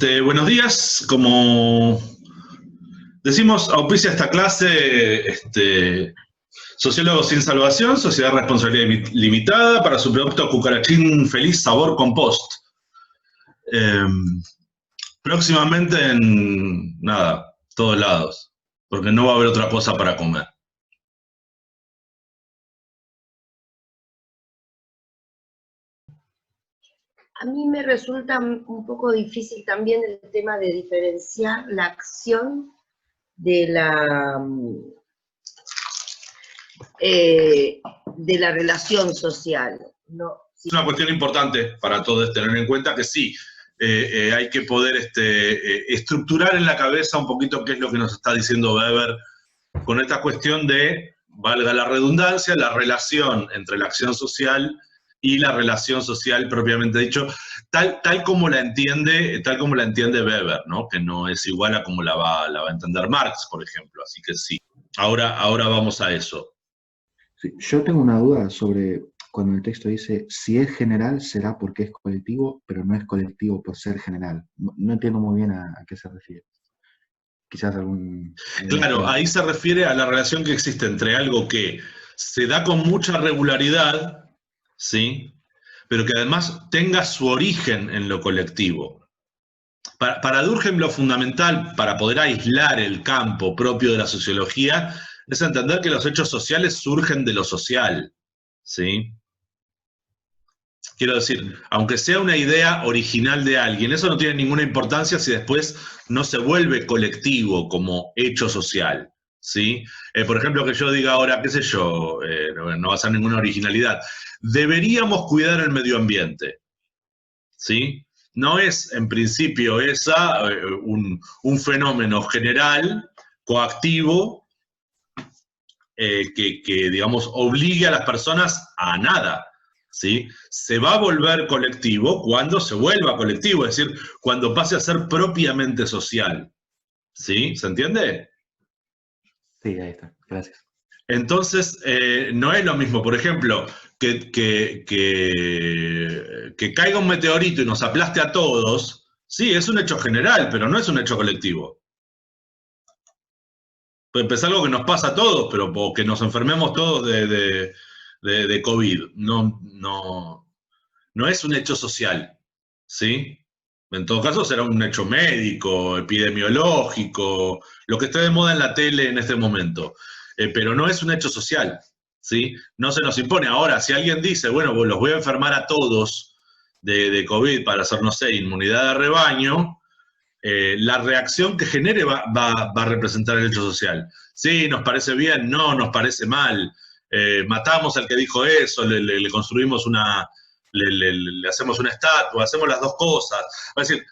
Buenos días, como decimos, auspicia esta clase Sociólogos sin Salvación, Sociedad de Responsabilidad Limitada, para su producto Cucarachín Feliz Sabor Compost. Próximamente en, todos lados, porque no va a haber otra cosa para comer. A mí me resulta un poco difícil también el tema de diferenciar la acción de la relación social. No, sí. Es una cuestión importante para todos tener en cuenta que sí, hay que poder estructurar en la cabeza un poquito qué es lo que nos está diciendo Weber con esta cuestión de, valga la redundancia, la relación entre la acción social y la relación social propiamente dicho, tal como la entiende Weber, ¿no? Que no es igual a como la va a entender Marx, por ejemplo. Así que sí, ahora vamos a eso. Sí, yo tengo una duda sobre cuando el texto dice, si es general será porque es colectivo, pero no es colectivo por ser general. No entiendo muy bien a qué se refiere. Quizás algún... Claro, ahí se refiere a la relación que existe entre algo que se da con mucha regularidad, ¿sí? Pero que además tenga su origen en lo colectivo. Para Durkheim lo fundamental para poder aislar el campo propio de la sociología es entender que los hechos sociales surgen de lo social, ¿sí? Quiero decir, aunque sea una idea original de alguien, eso no tiene ninguna importancia si después no se vuelve colectivo como hecho social, ¿sí? Por ejemplo, que yo diga ahora, qué sé yo, no va a ser ninguna originalidad, deberíamos cuidar el medio ambiente, ¿sí? No es, en principio, un fenómeno general, coactivo, que, digamos, obligue a las personas a nada, ¿sí? Se va a volver colectivo cuando se vuelva colectivo, es decir, cuando pase a ser propiamente social, ¿sí? ¿Se entiende? Sí, ahí está, gracias. Entonces, no es lo mismo, por ejemplo, que caiga un meteorito y nos aplaste a todos, sí, es un hecho general, pero no es un hecho colectivo. Puede empezar algo que nos pasa a todos, pero que nos enfermemos todos de COVID. No es un hecho social, ¿sí? En todo caso será un hecho médico, epidemiológico, lo que esté de moda en la tele en este momento. Pero no es un hecho social, ¿sí? No se nos impone. Ahora, si alguien dice, bueno, pues los voy a enfermar a todos de COVID para hacer, no sé, inmunidad de rebaño, la reacción que genere va a representar el hecho social. Sí, nos parece bien, no, nos parece mal. Matamos al que dijo eso, le construimos le hacemos una estatua, hacemos las dos cosas. Es decir,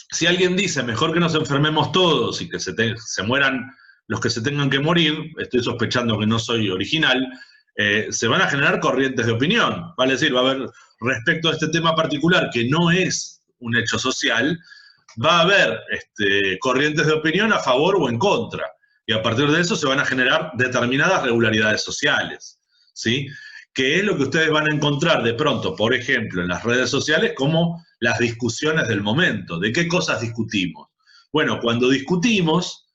si alguien dice mejor que nos enfermemos todos y que se mueran los que se tengan que morir, estoy sospechando que no soy original, se van a generar corrientes de opinión. Vale decir, va a haber, respecto a este tema particular, que no es un hecho social, va a haber corrientes de opinión a favor o en contra. Y a partir de eso se van a generar determinadas regularidades sociales, ¿sí? Que es lo que ustedes van a encontrar de pronto, por ejemplo, en las redes sociales, como las discusiones del momento. ¿De qué cosas discutimos? Bueno, cuando discutimos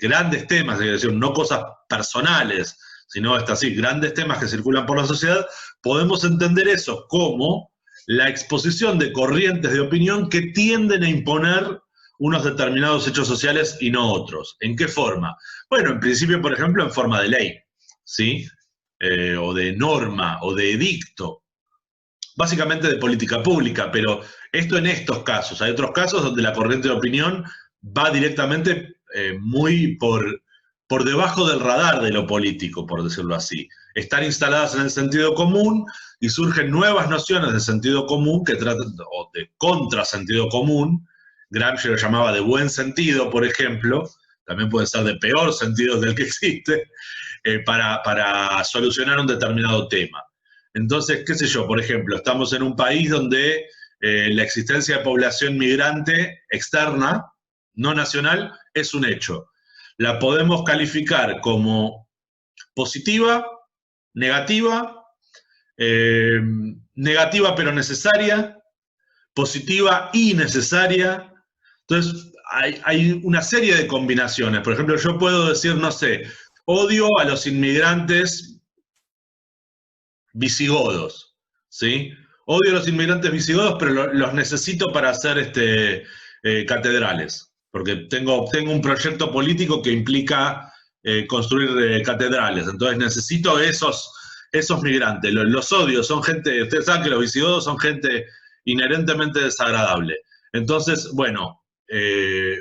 grandes temas, es decir, no cosas personales, sino grandes temas que circulan por la sociedad, podemos entender eso como la exposición de corrientes de opinión que tienden a imponer unos determinados hechos sociales y no otros. ¿En qué forma? Bueno, en principio, por ejemplo, en forma de ley, ¿sí? O de norma, o de edicto, básicamente de política pública, pero esto en estos casos. Hay otros casos donde la corriente de opinión va directamente muy por debajo del radar de lo político, por decirlo así. Están instaladas en el sentido común y surgen nuevas nociones de sentido común que tratan, o de contrasentido común. Gramsci lo llamaba de buen sentido, por ejemplo, también puede ser de peor sentido del que existe, para solucionar un determinado tema. Entonces, qué sé yo, por ejemplo, estamos en un país donde la existencia de población migrante externa, no nacional, es un hecho. La podemos calificar como positiva, negativa, negativa pero necesaria, positiva y necesaria. Entonces, hay una serie de combinaciones. Por ejemplo, yo puedo decir, no sé, odio a los inmigrantes visigodos, ¿sí? Odio a los inmigrantes visigodos, pero los necesito para hacer catedrales, porque tengo un proyecto político que implica construir catedrales, entonces necesito esos migrantes. Los odio, son gente, ustedes saben que los visigodos son gente inherentemente desagradable. Entonces, bueno,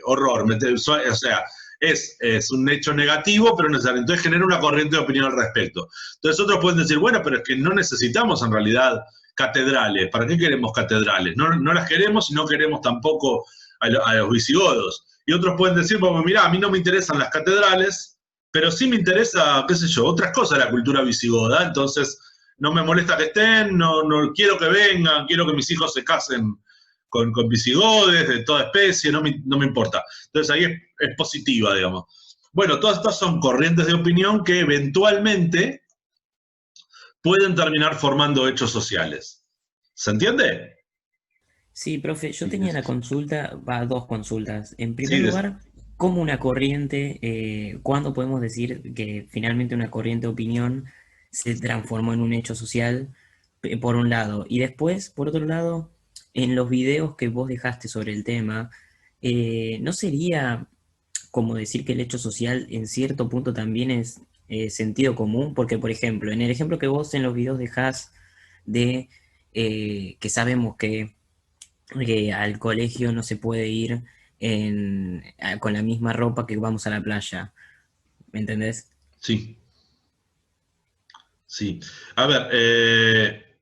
horror, o sea, es un hecho negativo, pero necesario. Entonces genera una corriente de opinión al respecto. Entonces otros pueden decir, bueno, pero es que no necesitamos en realidad catedrales. ¿Para qué queremos catedrales? No las queremos y no queremos tampoco a los visigodos. Y otros pueden decir, bueno, mirá, a mí no me interesan las catedrales, pero sí me interesa, qué sé yo, otras cosas de la cultura visigoda. Entonces no me molesta que estén, no quiero que vengan, quiero que mis hijos se casen con visigodes de toda especie, no me importa. Entonces ahí es positiva, digamos. Bueno, todas estas son corrientes de opinión que eventualmente pueden terminar formando hechos sociales. ¿Se entiende? Sí, profe, yo tenía una consulta, dos consultas. En primer Sí, lugar, ¿cómo una corriente, cuándo podemos decir que finalmente una corriente de opinión se transformó en un hecho social, por un lado? Y después, por otro lado, en los videos que vos dejaste sobre el tema, ¿no sería como decir que el hecho social en cierto punto también es sentido común? Porque, por ejemplo, en el ejemplo que vos en los videos dejás de que sabemos que al colegio no se puede ir con la misma ropa que vamos a la playa, ¿me entendés? Sí. Sí. A ver,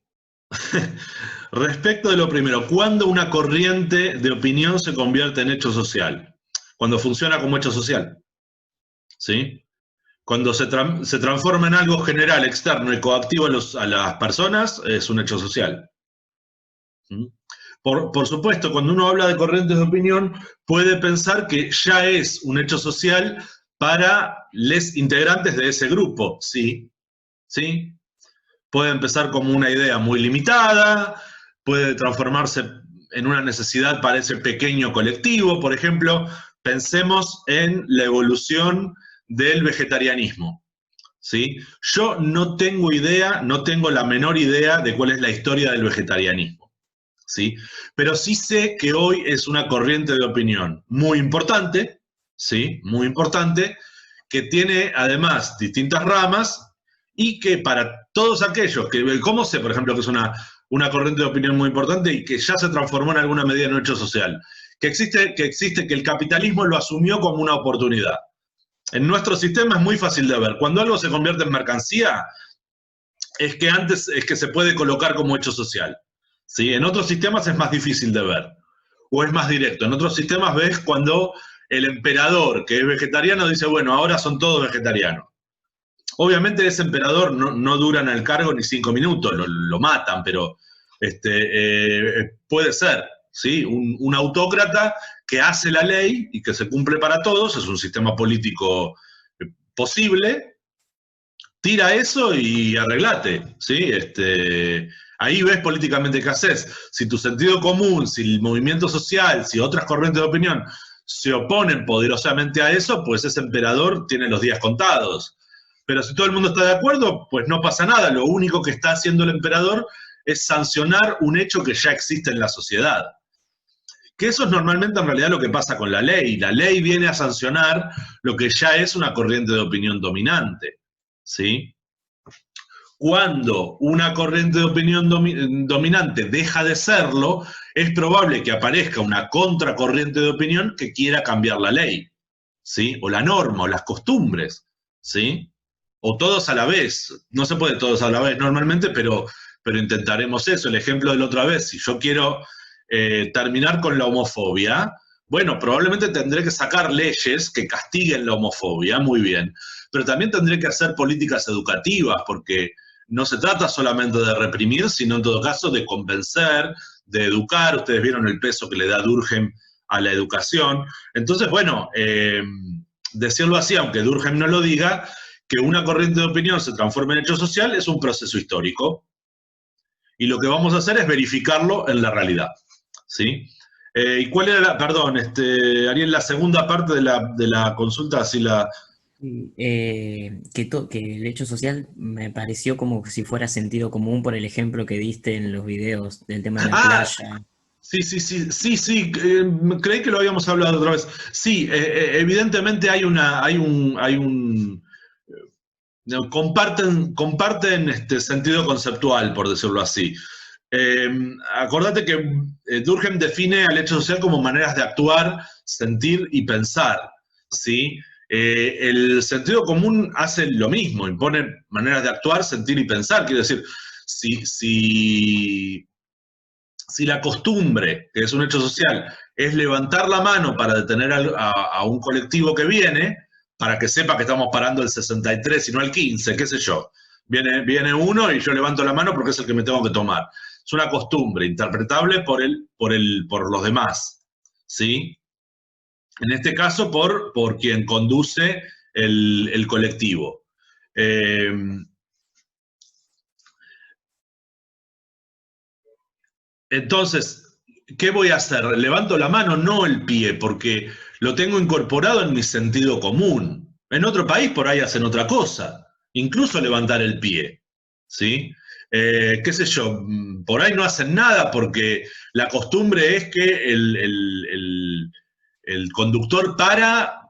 respecto de lo primero, ¿cuándo una corriente de opinión se convierte en hecho social? Cuando funciona como hecho social, ¿sí? Cuando se transforma en algo general, externo y coactivo a las personas, es un hecho social. ¿Mm? Por supuesto, cuando uno habla de corrientes de opinión, puede pensar que ya es un hecho social para los integrantes de ese grupo, ¿sí? ¿Sí? Puede empezar como una idea muy limitada, puede transformarse en una necesidad para ese pequeño colectivo. Por ejemplo, pensemos en la evolución del vegetarianismo, ¿sí? Yo no tengo idea, no tengo la menor idea de cuál es la historia del vegetarianismo, ¿sí? Pero sí sé que hoy es una corriente de opinión muy importante, ¿sí? Muy importante, que tiene además distintas ramas y que para todos aquellos que, ¿cómo sé, por ejemplo, que es una corriente de opinión muy importante y que ya se transformó en alguna medida en un hecho social? Que el capitalismo lo asumió como una oportunidad. En nuestro sistema es muy fácil de ver. Cuando algo se convierte en mercancía, es que se puede colocar como hecho social, ¿sí? En otros sistemas es más difícil de ver, o es más directo. En otros sistemas ves cuando el emperador, que es vegetariano, dice, bueno, ahora son todos vegetarianos. Obviamente ese emperador no dura en el cargo ni 5 minutos, lo matan, pero puede ser, ¿sí? Un autócrata que hace la ley y que se cumple para todos, es un sistema político posible, tira eso y arreglate, ¿sí? Ahí ves políticamente qué haces. Si tu sentido común, si el movimiento social, si otras corrientes de opinión se oponen poderosamente a eso, pues ese emperador tiene los días contados. Pero si todo el mundo está de acuerdo, pues no pasa nada. Lo único que está haciendo el emperador es sancionar un hecho que ya existe en la sociedad. Que eso es normalmente en realidad lo que pasa con la ley. La ley viene a sancionar lo que ya es una corriente de opinión dominante, ¿sí? Cuando una corriente de opinión dominante deja de serlo, es probable que aparezca una contracorriente de opinión que quiera cambiar la ley, ¿sí? O la norma, o las costumbres, ¿sí? O todos a la vez. No se puede todos a la vez normalmente, pero intentaremos eso. El ejemplo de la otra vez, si yo quiero terminar con la homofobia, bueno, probablemente tendré que sacar leyes que castiguen la homofobia, muy bien, pero también tendré que hacer políticas educativas, porque no se trata solamente de reprimir, sino en todo caso de convencer, de educar. Ustedes vieron el peso que le da Durkheim a la educación. Entonces, bueno, decirlo así, aunque Durkheim no lo diga, que una corriente de opinión se transforme en hecho social es un proceso histórico. Y lo que vamos a hacer es verificarlo en la realidad, ¿sí? ¿Y cuál era perdón, Ariel, la segunda parte de la consulta? Así la... Sí, que el hecho social me pareció como si fuera sentido común por el ejemplo que diste en los videos del tema de la Ah, playa. sí, sí, sí, sí, sí, creí que lo habíamos hablado otra vez. Sí, evidentemente no, comparten sentido conceptual, por decirlo así. Eh, Acordate que Durkheim define al hecho social como maneras de actuar, sentir y pensar, ¿sí? El sentido común hace lo mismo, impone maneras de actuar, sentir y pensar. Quiere decir, si la costumbre, que es un hecho social, es levantar la mano para detener a un colectivo que viene, para que sepa que estamos parando el 63 y no el 15, qué sé yo. Viene uno y yo levanto la mano porque es el que me tengo que tomar. Es una costumbre interpretable por los demás, ¿sí? En este caso, por quien conduce el colectivo. Eh, Entonces, ¿qué voy a hacer? Levanto la mano, no el pie, porque lo tengo incorporado en mi sentido común. En otro país por ahí hacen otra cosa, incluso levantar el pie, ¿sí? Qué sé yo, por ahí no hacen nada porque la costumbre es que el conductor para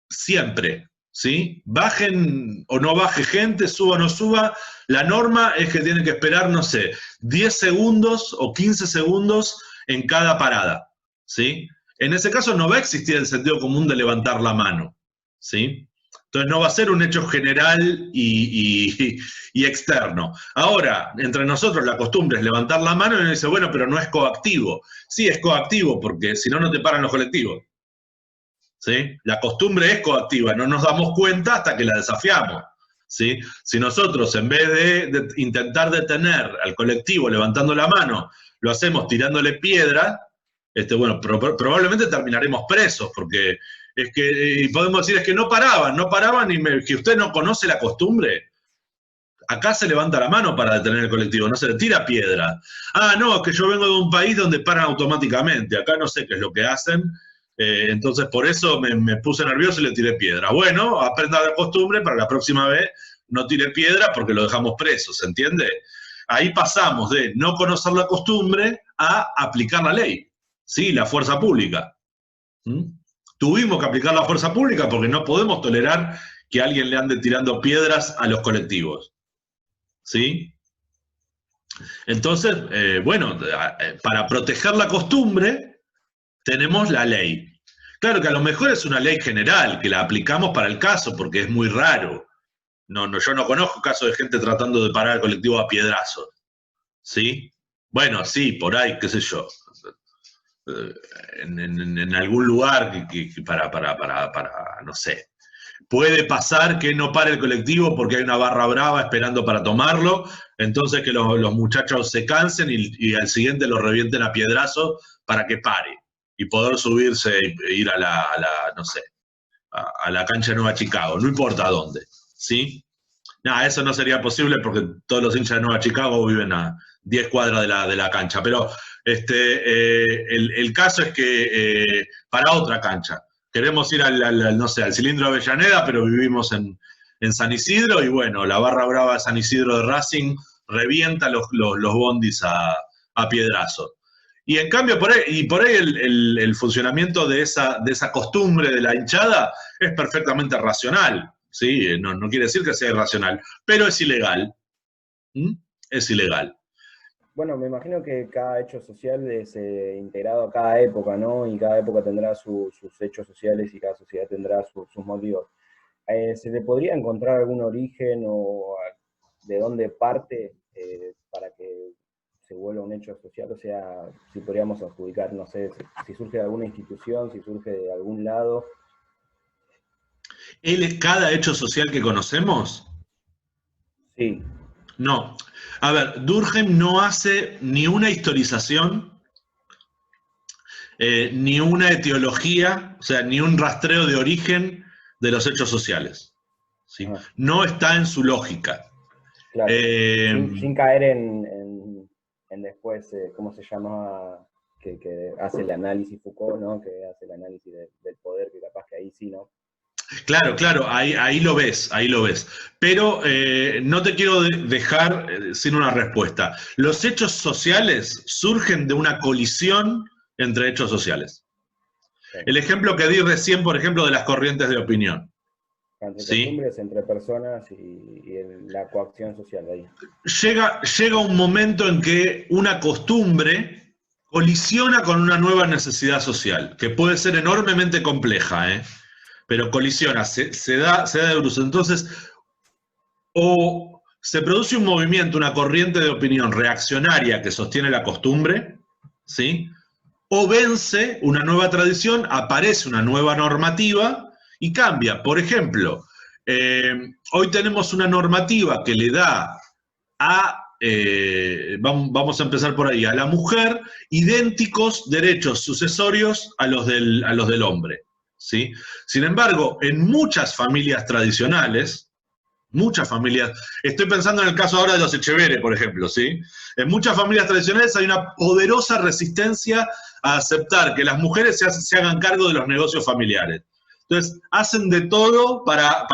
siempre, ¿sí? Bajen o no baje gente, suba o no suba, la norma es que tiene que esperar, no sé, 10 segundos o 15 segundos en cada parada, ¿sí? En ese caso no va a existir el sentido común de levantar la mano, ¿sí? Entonces no va a ser un hecho general y externo. Ahora, entre nosotros la costumbre es levantar la mano y uno dice, bueno, pero no es coactivo. Sí, es coactivo porque si no, no te paran los colectivos. ¿Sí? La costumbre es coactiva, no nos damos cuenta hasta que la desafiamos. ¿Sí? Si nosotros, en vez de intentar detener al colectivo levantando la mano, lo hacemos tirándole piedra, bueno, probablemente terminaremos presos, porque es que, y podemos decir, es que no paraban, que usted no conoce la costumbre. Acá se levanta la mano para detener el colectivo, no se le tira piedra. Ah, no, es que yo vengo de un país donde paran automáticamente, acá no sé qué es lo que hacen, entonces por eso me puse nervioso y le tiré piedra. Bueno, aprenda la costumbre para la próxima vez no tire piedra porque lo dejamos preso, ¿se entiende? Ahí pasamos de no conocer la costumbre a aplicar la ley, ¿sí? La fuerza pública. ¿Mm? Tuvimos que aplicar la fuerza pública porque no podemos tolerar que alguien le ande tirando piedras a los colectivos. ¿Sí? Entonces, bueno, para proteger la costumbre tenemos la ley. Claro que a lo mejor es una ley general, que la aplicamos para el caso, porque es muy raro. Yo no conozco casos de gente tratando de parar el colectivo a piedrazos. ¿Sí? Bueno, sí, por ahí, qué sé yo. En algún lugar para, no sé, puede pasar que no pare el colectivo porque hay una barra brava esperando para tomarlo, entonces que los muchachos se cansen y al siguiente lo revienten a piedrazo para que pare y poder subirse e ir no sé, a la cancha de Nueva Chicago, no importa dónde, ¿sí? Nada, eso no sería posible porque todos los hinchas de Nueva Chicago viven a 10 cuadras de la cancha, pero el caso es que para otra cancha. Queremos ir no sé, al Cilindro de Avellaneda, pero vivimos en San Isidro y bueno, la barra brava de San Isidro de Racing revienta los bondis a piedrazo. Y en cambio, por ahí el funcionamiento de esa costumbre de la hinchada es perfectamente racional. ¿Sí? No quiere decir que sea irracional, pero es ilegal. ¿Mm? Es ilegal. Bueno, me imagino que cada hecho social es integrado a cada época, ¿no? Y cada época tendrá sus hechos sociales y cada sociedad tendrá sus motivos. ¿Se le podría encontrar algún origen o de dónde parte para que se vuelva un hecho social? O sea, si podríamos adjudicar, no sé, si surge de alguna institución, si surge de algún lado. ¿Cada hecho social que conocemos? Sí. No. A ver, Durkheim no hace ni una historización, ni una etiología, o sea, ni un rastreo de origen de los hechos sociales. ¿Sí? No está en su lógica. Claro, sin caer en después, ¿cómo se llama? que hace el análisis Foucault, ¿no? Que hace el análisis del poder, que capaz que ahí sí, ¿no? Claro, claro, ahí lo ves, ahí lo ves. Pero no te quiero dejar sin una respuesta. Los hechos sociales surgen de una colisión entre hechos sociales. Sí. El ejemplo que di recién, por ejemplo, de las corrientes de opinión. Entre ¿Sí? costumbres, entre personas y la coacción social de ahí. Llega un momento en que una costumbre colisiona con una nueva necesidad social, que puede ser enormemente compleja, pero colisiona, se da de bruces. Entonces, o se produce un movimiento, una corriente de opinión reaccionaria que sostiene la costumbre, ¿sí? O vence una nueva tradición, aparece una nueva normativa y cambia. Por ejemplo, hoy tenemos una normativa que le da vamos a empezar por ahí, a la mujer idénticos derechos sucesorios a los del hombre, ¿sí? Sin embargo, en muchas familias tradicionales, estoy pensando en el caso ahora de los Echeverre, por ejemplo, ¿sí? En muchas familias tradicionales hay una poderosa resistencia a aceptar que las mujeres se hagan cargo de los negocios familiares. Entonces, hacen de todo para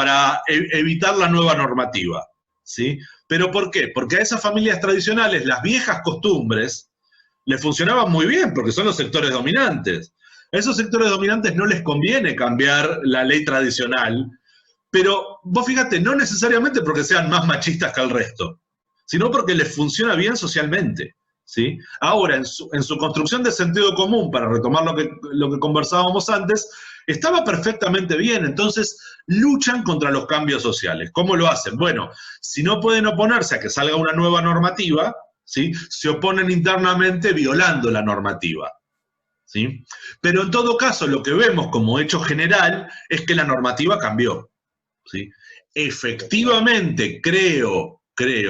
evitar la nueva normativa, ¿sí? ¿Pero por qué? Porque a esas familias tradicionales las viejas costumbres les funcionaban muy bien, porque son los sectores dominantes. A esos sectores dominantes no les conviene cambiar la ley tradicional, pero vos fíjate, no necesariamente porque sean más machistas que el resto, sino porque les funciona bien socialmente, ¿sí? Ahora, en su construcción de sentido común, para retomar lo que conversábamos antes, estaba perfectamente bien. Entonces luchan contra los cambios sociales. ¿Cómo lo hacen? Bueno, si no pueden oponerse a que salga una nueva normativa, ¿sí? Se oponen internamente violando la normativa, ¿sí? Pero en todo caso, lo que vemos como hecho general es que la normativa cambió, ¿sí? Efectivamente, creo,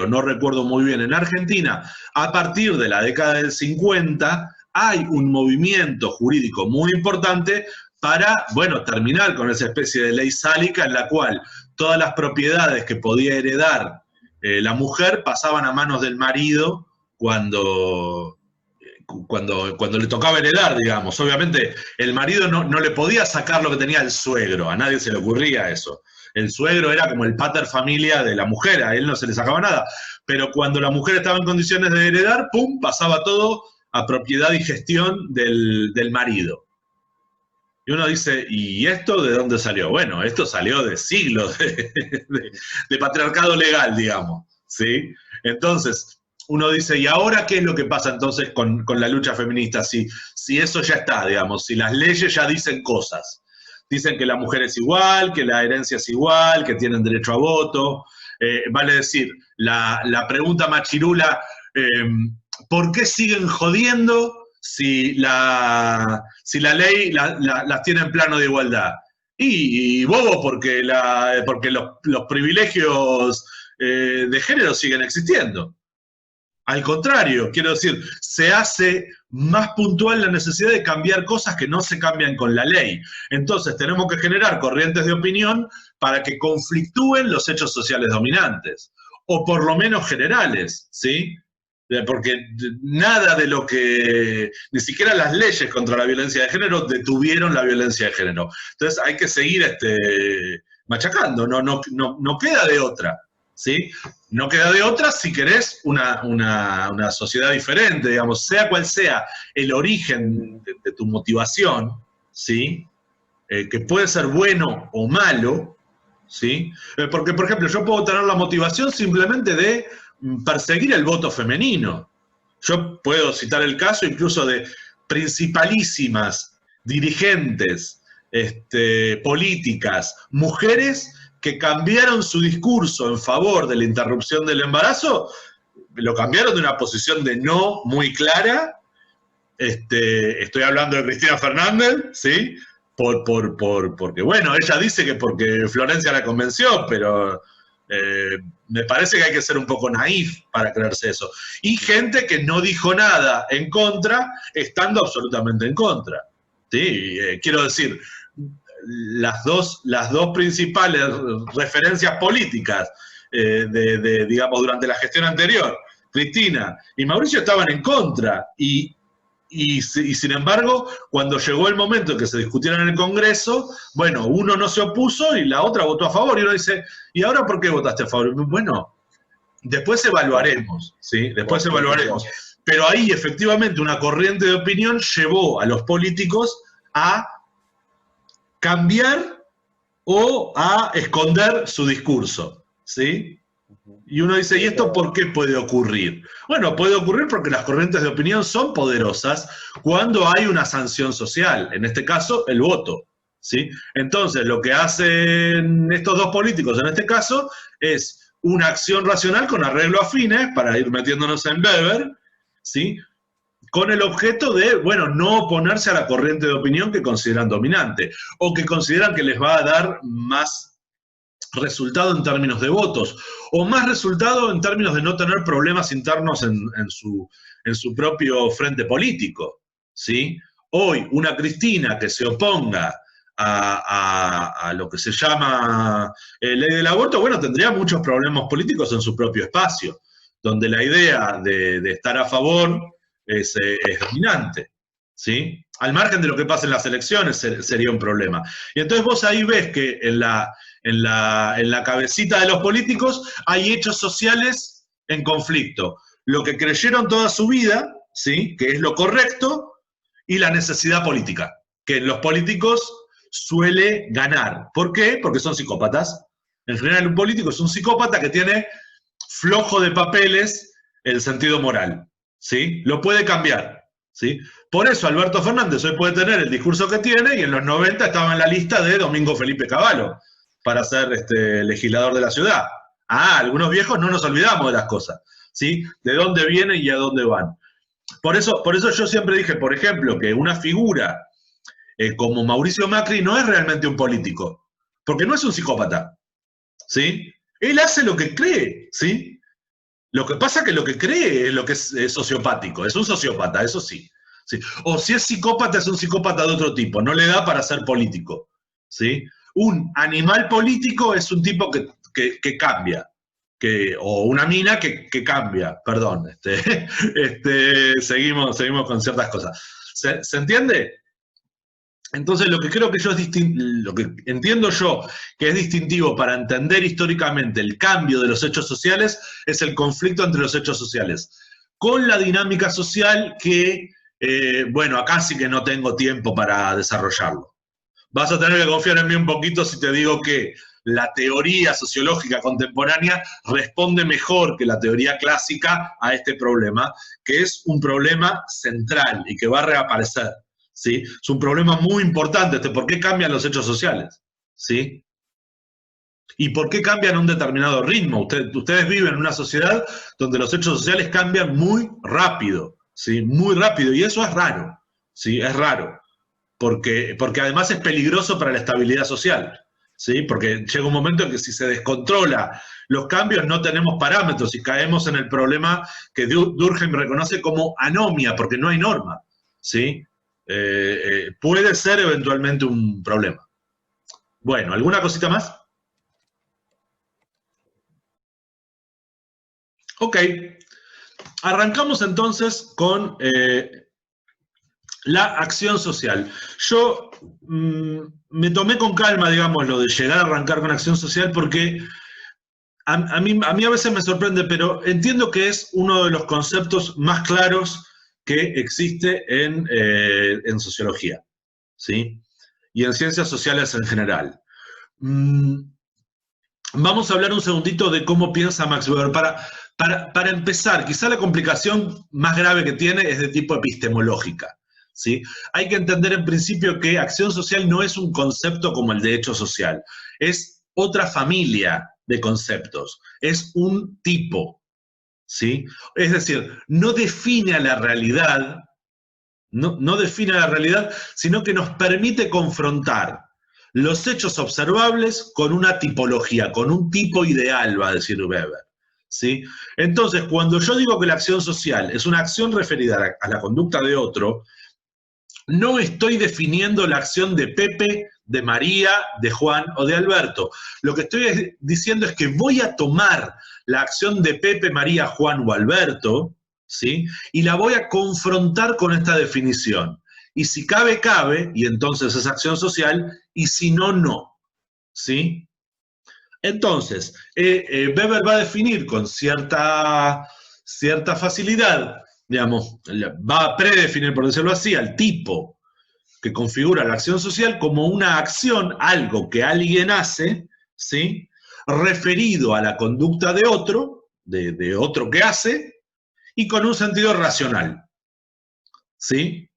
no recuerdo muy bien, en Argentina, a partir de la década del 50, hay un movimiento jurídico muy importante para, bueno, terminar con esa especie de ley sálica en la cual todas las propiedades que podía heredar la mujer pasaban a manos del marido cuando le tocaba heredar, digamos. Obviamente el marido no le podía sacar lo que tenía el suegro, a nadie se le ocurría eso. El suegro era como el pater familia de la mujer, a él no se le sacaba nada. Pero cuando la mujer estaba en condiciones de heredar, ¡pum!, pasaba todo a propiedad y gestión del marido. Y uno dice, ¿y esto de dónde salió? Bueno, esto salió de siglos de patriarcado legal, digamos, ¿sí? Entonces, uno dice, ¿y ahora qué es lo que pasa entonces con la lucha feminista? Si eso ya está, digamos, si las leyes ya dicen cosas. Dicen que la mujer es igual, que la herencia es igual, que tienen derecho a voto. Vale decir, la pregunta machirula, ¿por qué siguen jodiendo si la ley las tiene en plano de igualdad? Y bobo, porque los privilegios de género siguen existiendo. Al contrario, quiero decir, se hace más puntual la necesidad de cambiar cosas que no se cambian con la ley. Entonces tenemos que generar corrientes de opinión para que conflictúen los hechos sociales dominantes, o por lo menos generales, ¿sí? Porque nada de lo que, ni siquiera las leyes contra la violencia de género detuvieron la violencia de género. Entonces hay que seguir machacando, no queda de otra, ¿sí? No queda de otra si querés una sociedad diferente, digamos, sea cual sea el origen de tu motivación, ¿sí? Que puede ser bueno o malo, ¿sí? Porque, por ejemplo, yo puedo tener la motivación simplemente de perseguir el voto femenino. Yo puedo citar el caso incluso de principalísimas dirigentes políticas, mujeres que cambiaron su discurso en favor de la interrupción del embarazo, lo cambiaron de una posición de no muy clara. Estoy hablando de Cristina Fernández, ¿sí? Porque, bueno, ella dice que porque Florencia la convenció, pero me parece que hay que ser un poco naif para creerse eso. Y gente que no dijo nada en contra, estando absolutamente en contra, ¿sí? Quiero decir, las dos principales referencias políticas digamos, durante la gestión anterior, Cristina y Mauricio, estaban en contra, y y sin embargo, cuando llegó el momento que se discutiera en el Congreso, bueno, uno no se opuso y la otra votó a favor. Y uno dice, ¿y ahora por qué votaste a favor? Bueno, después evaluaremos, ¿sí? Después evaluaremos. Pero ahí efectivamente una corriente de opinión llevó a los políticos a cambiar o a esconder su discurso, ¿sí? Y uno dice, ¿y esto por qué puede ocurrir? Bueno, puede ocurrir porque las corrientes de opinión son poderosas cuando hay una sanción social, en este caso, el voto, ¿sí? Entonces, lo que hacen estos dos políticos en este caso es una acción racional con arreglo a fines, para ir metiéndonos en Weber, ¿sí? Con el objeto de, bueno, no oponerse a la corriente de opinión que consideran dominante, o que consideran que les va a dar más resultado en términos de votos, o más resultado en términos de no tener problemas internos en su propio frente político, ¿sí? Hoy, una Cristina que se oponga a lo que se llama ley del aborto, bueno, tendría muchos problemas políticos en su propio espacio, donde la idea de estar a favor es dominante, ¿sí? Al margen de lo que pasa en las elecciones sería un problema. Y entonces vos ahí ves que en la cabecita de los políticos hay hechos sociales en conflicto. Lo que creyeron toda su vida, ¿sí? Que es lo correcto, y la necesidad política, que en los políticos suele ganar. ¿Por qué? Porque son psicópatas. En general, un político es un psicópata que tiene flojo de papeles el sentido moral, ¿sí? Lo puede cambiar, ¿sí? Por eso Alberto Fernández hoy puede tener el discurso que tiene y en los 90 estaba en la lista de Domingo Felipe Cavallo para ser legislador de la ciudad. Algunos viejos no nos olvidamos de las cosas, ¿sí? De dónde vienen y a dónde van. Por eso yo siempre dije, por ejemplo, que una figura como Mauricio Macri no es realmente un político, porque no es un psicópata, ¿sí? Él hace lo que cree, ¿sí? Lo que pasa es que lo que cree es lo que es sociopático, es un sociópata, eso sí, ¿sí? O si es psicópata, es un psicópata de otro tipo, no le da para ser político, ¿sí? Un animal político es un tipo que cambia, o una mina que cambia, perdón. Seguimos con ciertas cosas. ¿Se entiende? Entonces lo que creo que yo lo que entiendo yo que es distintivo para entender históricamente el cambio de los hechos sociales es el conflicto entre los hechos sociales, con la dinámica social que, bueno, acá sí que no tengo tiempo para desarrollarlo. Vas a tener que confiar en mí un poquito si te digo que la teoría sociológica contemporánea responde mejor que la teoría clásica a este problema, que es un problema central y que va a reaparecer, ¿sí? Es un problema muy importante, ¿por qué cambian los hechos sociales? ¿Sí? ¿Y por qué cambian a un determinado ritmo? Ustedes viven en una sociedad donde los hechos sociales cambian muy rápido, ¿sí? Muy rápido, y eso es raro, ¿sí? Es raro. Porque además es peligroso para la estabilidad social, ¿sí? Porque llega un momento en que si se descontrola los cambios no tenemos parámetros y caemos en el problema que Durkheim reconoce como anomia, porque no hay norma, ¿sí? Puede ser eventualmente un problema. Bueno, ¿alguna cosita más? Ok. Arrancamos entonces con la acción social. Yo me tomé con calma, digamos, lo de llegar a arrancar con acción social porque a mí a veces me sorprende, pero entiendo que es uno de los conceptos más claros que existe en sociología, ¿sí? Y en ciencias sociales en general. Vamos a hablar un segundito de cómo piensa Max Weber. Para empezar, quizá la complicación más grave que tiene es de tipo epistemológica, ¿sí? Hay que entender en principio que acción social no es un concepto como el de hecho social, es otra familia de conceptos, es un tipo, ¿sí? Es decir, no define a la realidad, no define a la realidad, sino que nos permite confrontar los hechos observables con una tipología, con un tipo ideal, va a decir Weber, ¿sí? Entonces, cuando yo digo que la acción social es una acción referida a la conducta de otro, no estoy definiendo la acción de Pepe, de María, de Juan o de Alberto. Lo que estoy diciendo es que voy a tomar la acción de Pepe, María, Juan o Alberto, ¿sí? Y la voy a confrontar con esta definición. Y si cabe, cabe, y entonces es acción social, y si no, no, ¿sí? Entonces, Weber va a definir con cierta facilidad, digamos, va a predefinir, por decirlo así, al tipo que configura la acción social como una acción, algo que alguien hace, ¿sí? Referido a la conducta de otro, de otro que hace, y con un sentido racional, ¿sí?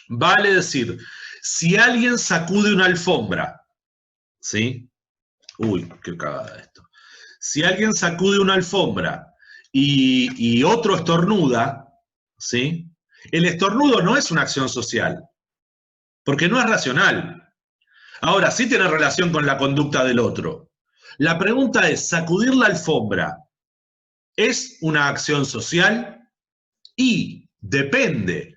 Vale decir, si alguien sacude una alfombra, ¿sí? Uy, qué cagada esto. Si alguien sacude una alfombra y otro estornuda, ¿sí? El estornudo no es una acción social, porque no es racional. Ahora, sí tiene relación con la conducta del otro. La pregunta es, ¿sacudir la alfombra es una acción social? Y depende.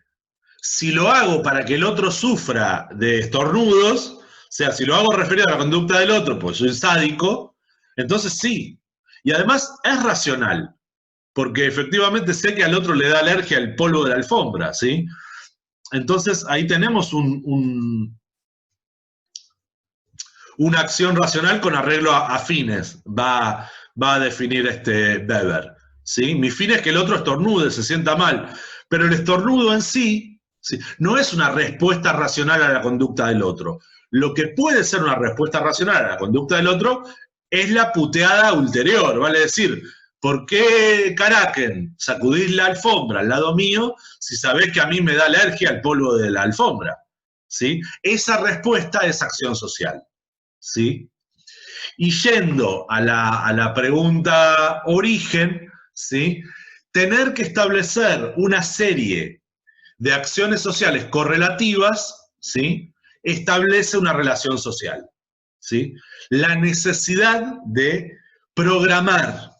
Si lo hago para que el otro sufra de estornudos, o sea, si lo hago referido a la conducta del otro, pues soy sádico, entonces sí. Y además es racional, porque efectivamente sé que al otro le da alergia el polvo de la alfombra, ¿sí? Entonces ahí tenemos una acción racional con arreglo a fines, va a definir Weber, ¿sí? Mi fin es que el otro estornude, se sienta mal, pero el estornudo en sí, ¿sí?, no es una respuesta racional a la conducta del otro. Lo que puede ser una respuesta racional a la conducta del otro es la puteada ulterior, vale decir, ¿por qué Caraken sacudís la alfombra al lado mío si sabés que a mí me da alergia el polvo de la alfombra? ¿Sí? Esa respuesta es acción social, ¿sí? Y yendo a la pregunta origen, ¿sí?, tener que establecer una serie de acciones sociales correlativas, ¿sí?, establece una relación social, ¿sí? La necesidad de programar,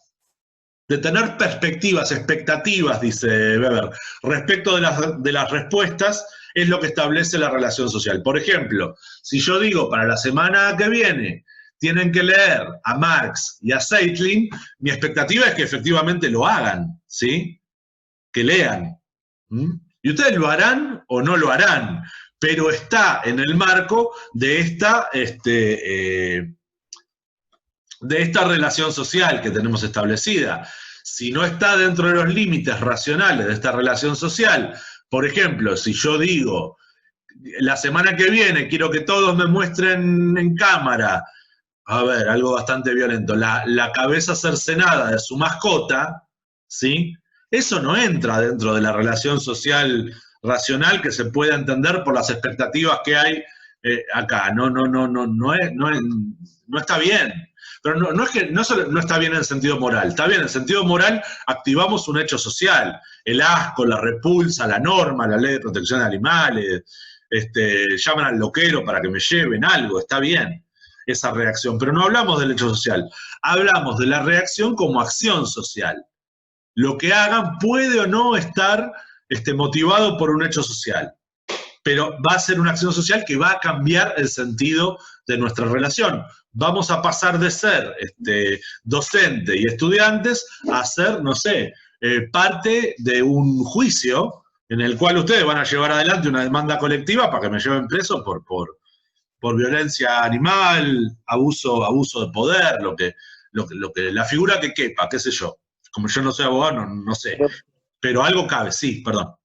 de tener perspectivas, expectativas, dice Weber, respecto de las respuestas, es lo que establece la relación social. Por ejemplo, si yo digo para la semana que viene tienen que leer a Marx y a Zeitlin, mi expectativa es que efectivamente lo hagan, ¿sí? Que lean. Y ustedes lo harán o no lo harán, pero está en el marco de esta relación social que tenemos establecida. Si no está dentro de los límites racionales de esta relación social, por ejemplo, si yo digo, la semana que viene quiero que todos me muestren en cámara, a ver, algo bastante violento, la cabeza cercenada de su mascota, ¿sí? Eso no entra dentro de la relación social racional que se puede entender por las expectativas que hay acá. No está bien. Pero no es que no solo no está bien en el sentido moral, está bien en el sentido moral, activamos un hecho social, el asco, la repulsa, la norma, la ley de protección de animales, llaman al loquero para que me lleven algo, está bien esa reacción, pero no hablamos del hecho social, hablamos de la reacción como acción social. Lo que hagan puede o no estar motivado por un hecho social, pero va a ser una acción social que va a cambiar el sentido de nuestra relación. Vamos a pasar de ser docente y estudiantes a ser, no sé, parte de un juicio en el cual ustedes van a llevar adelante una demanda colectiva para que me lleven preso por violencia animal, abuso de poder, la figura que quepa, qué sé yo. Como yo no soy abogado, no sé. Pero algo cabe, sí, perdón.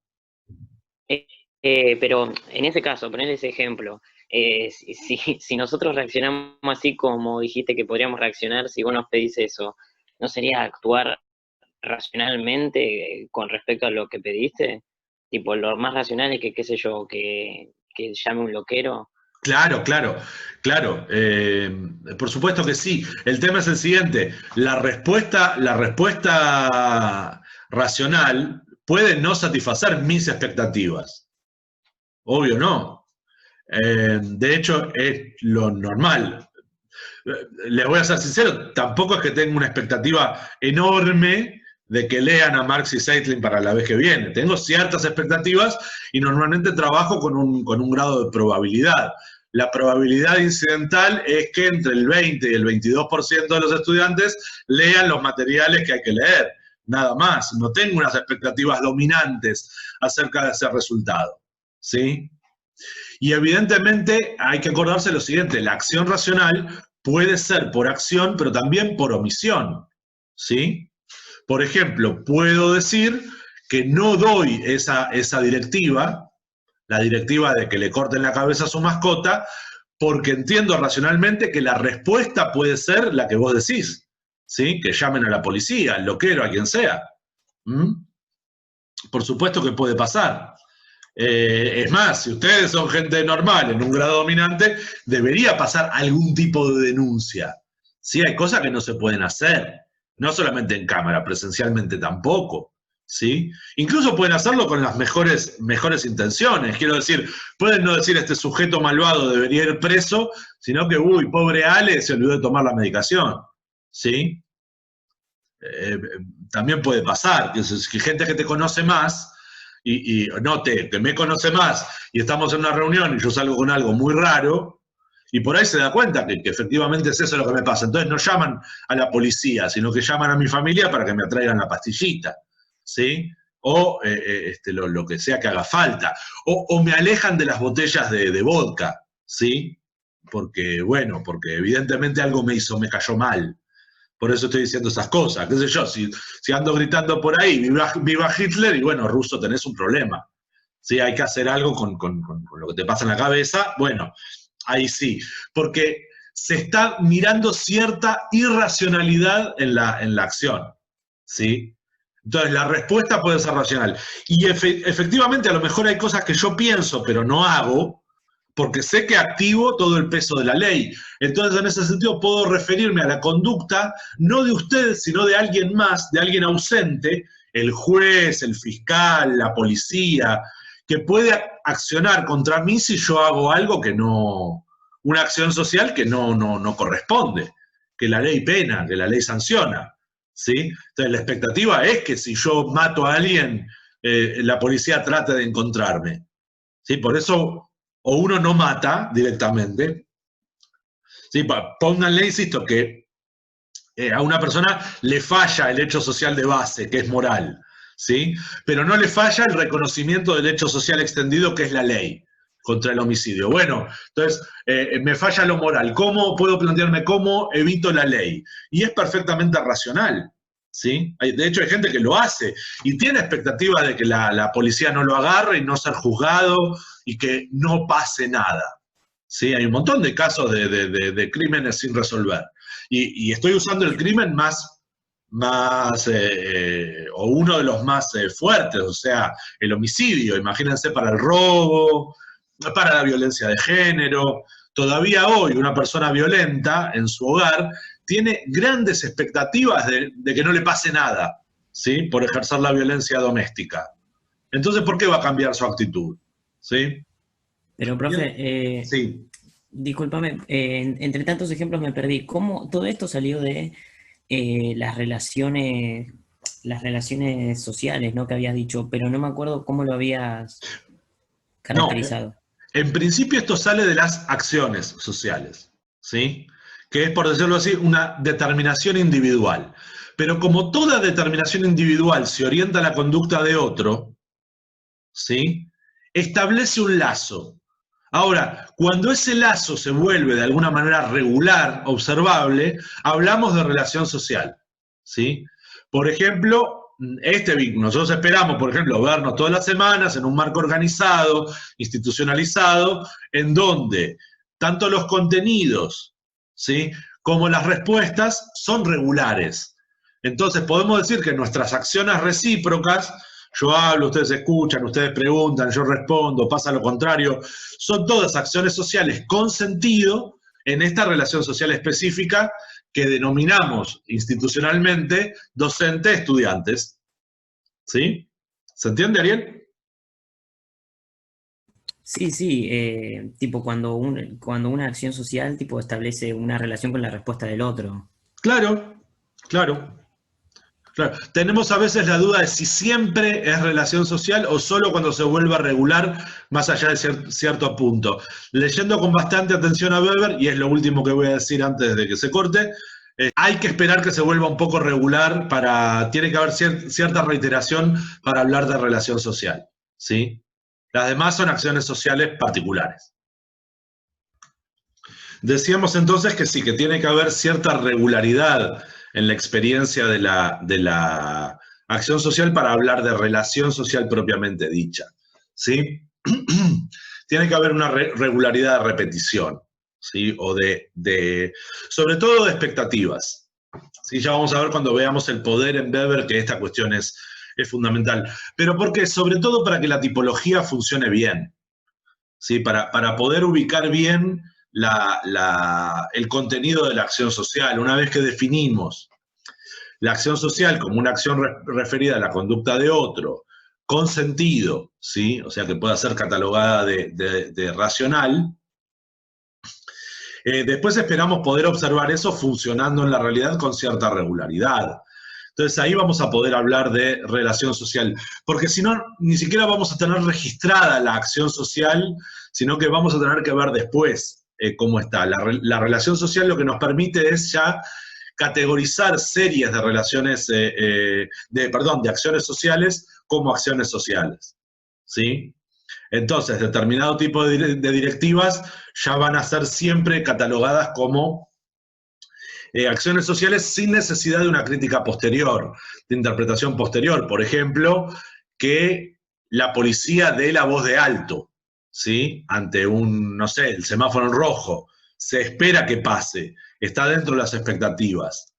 Pero en ese caso, poner ese ejemplo, si nosotros reaccionamos así como dijiste que podríamos reaccionar, si vos nos pedís eso, ¿no sería actuar racionalmente con respecto a lo que pediste? Tipo, lo más racional es que, qué sé yo, que llame un loquero. Claro. Por supuesto que sí. El tema es el siguiente. La respuesta racional puede no satisfacer mis expectativas. Obvio no. De hecho, es lo normal. Les voy a ser sincero, tampoco es que tenga una expectativa enorme de que lean a Marx y Zeitlin para la vez que viene. Tengo ciertas expectativas y normalmente trabajo con un grado de probabilidad. La probabilidad incidental es que entre el 20 y el 22% de los estudiantes lean los materiales que hay que leer. nada más. No tengo unas expectativas dominantes acerca de ese resultado, ¿sí? Y evidentemente hay que acordarse lo siguiente, la acción racional puede ser por acción, pero también por omisión, ¿sí? Por ejemplo, puedo decir que no doy esa directiva, la directiva de que le corten la cabeza a su mascota, porque entiendo racionalmente que la respuesta puede ser la que vos decís, ¿sí? Que llamen a la policía, al loquero, a quien sea. Por supuesto que puede pasar. Es más, si ustedes son gente normal en un grado dominante, debería pasar algún tipo de denuncia. Sí, hay cosas que no se pueden hacer, no solamente en cámara, presencialmente tampoco. ¿Sí? Incluso pueden hacerlo con las mejores intenciones. Quiero decir, pueden no decir este sujeto malvado debería ir preso, sino que, uy, pobre Ale, se olvidó de tomar la medicación. ¿Sí? También puede pasar, que gente que te conoce más, que me conoce más, y estamos en una reunión y yo salgo con algo muy raro, y por ahí se da cuenta que efectivamente es eso lo que me pasa. Entonces no llaman a la policía, sino que llaman a mi familia para que me traigan la pastillita, ¿sí? O lo que sea que haga falta. O me alejan de las botellas de vodka, ¿sí? Porque evidentemente algo me cayó mal. Por eso estoy diciendo esas cosas. ¿Qué sé yo? Si ando gritando por ahí, viva Hitler, y bueno, ruso, tenés un problema. ¿Sí? Hay que hacer algo con lo que te pasa en la cabeza. Bueno, ahí sí. Porque se está mirando cierta irracionalidad en la acción. ¿Sí? Entonces, la respuesta puede ser racional. Y efectivamente, a lo mejor hay cosas que yo pienso, pero no hago, porque sé que activo todo el peso de la ley. Entonces, en ese sentido, puedo referirme a la conducta, no de usted, sino de alguien más, de alguien ausente, el juez, el fiscal, la policía, que puede accionar contra mí si yo hago algo que no, una acción social que no corresponde, que la ley pena, que la ley sanciona. ¿Sí? Entonces, la expectativa es que si yo mato a alguien, la policía trate de encontrarme. ¿Sí? Por eso, o uno no mata directamente. ¿Sí? Pónganle, insisto, que a una persona le falla el hecho social de base, que es moral, ¿sí? Pero no le falla el reconocimiento del hecho social extendido, que es la ley contra el homicidio. Bueno, entonces, me falla lo moral. ¿Cómo puedo plantearme cómo evito la ley? Y es perfectamente racional, ¿sí? De hecho, hay gente que lo hace y tiene expectativa de que la policía no lo agarre y no ser juzgado y que no pase nada. ¿Sí? Hay un montón de casos de crímenes sin resolver. Y estoy usando el crimen o uno de los más fuertes, o sea, el homicidio. Imagínense, para el robo, para la violencia de género. Todavía hoy una persona violenta en su hogar tiene grandes expectativas de que no le pase nada, ¿sí? Por ejercer la violencia doméstica. Entonces, ¿por qué va a cambiar su actitud? ¿Sí? Pero, profe, sí. Discúlpame, entre tantos ejemplos me perdí. ¿Cómo todo esto salió de las relaciones sociales, ¿no? Que habías dicho, pero no me acuerdo cómo lo habías caracterizado. No, en principio esto sale de las acciones sociales, ¿sí? Que es, por decirlo así, una determinación individual. Pero como toda determinación individual se orienta a la conducta de otro, ¿sí? Establece un lazo. Ahora, cuando ese lazo se vuelve de alguna manera regular, observable, hablamos de relación social, ¿sí? Por ejemplo, este vínculo, nosotros esperamos, por ejemplo, vernos todas las semanas en un marco organizado, institucionalizado, en donde tanto los contenidos, ¿sí?, como las respuestas son regulares. Entonces podemos decir que nuestras acciones recíprocas, yo hablo, ustedes escuchan, ustedes preguntan, yo respondo, pasa lo contrario, son todas acciones sociales con sentido en esta relación social específica que denominamos institucionalmente docente-estudiantes. ¿Sí? ¿Se entiende, Ariel? Sí, tipo cuando una acción social tipo establece una relación con la respuesta del otro. Claro. Tenemos a veces la duda de si siempre es relación social o solo cuando se vuelve regular más allá de cierto punto. Leyendo con bastante atención a Weber, y es lo último que voy a decir antes de que se corte, Hay que esperar que se vuelva un poco regular tiene que haber cierta reiteración para hablar de relación social, ¿sí? Las demás son acciones sociales particulares. Decíamos entonces que sí, que tiene que haber cierta regularidad en la experiencia de la acción social para hablar de relación social propiamente dicha, ¿sí? Tiene que haber una regularidad de repetición, ¿sí? O sobre todo de expectativas. ¿Sí? Ya vamos a ver cuando veamos el poder en Weber que esta cuestión es fundamental. ¿Pero por qué? Sobre todo para que la tipología funcione bien, ¿sí? Para poder ubicar bien el contenido de la acción social. Una vez que definimos la acción social como una acción referida a la conducta de otro, con sentido, ¿sí? O sea, que pueda ser catalogada de racional, después esperamos poder observar eso funcionando en la realidad con cierta regularidad. Entonces ahí vamos a poder hablar de relación social, porque si no, ni siquiera vamos a tener registrada la acción social, sino que vamos a tener que ver después cómo está. La relación social lo que nos permite es ya categorizar series de relaciones, de acciones sociales como acciones sociales, ¿sí? Entonces, determinado tipo de directivas ya van a ser siempre catalogadas como acciones sociales sin necesidad de una crítica posterior, de interpretación posterior. Por ejemplo, que la policía dé la voz de alto, ¿sí? Ante el semáforo en rojo. Se espera que pase, está dentro de las expectativas.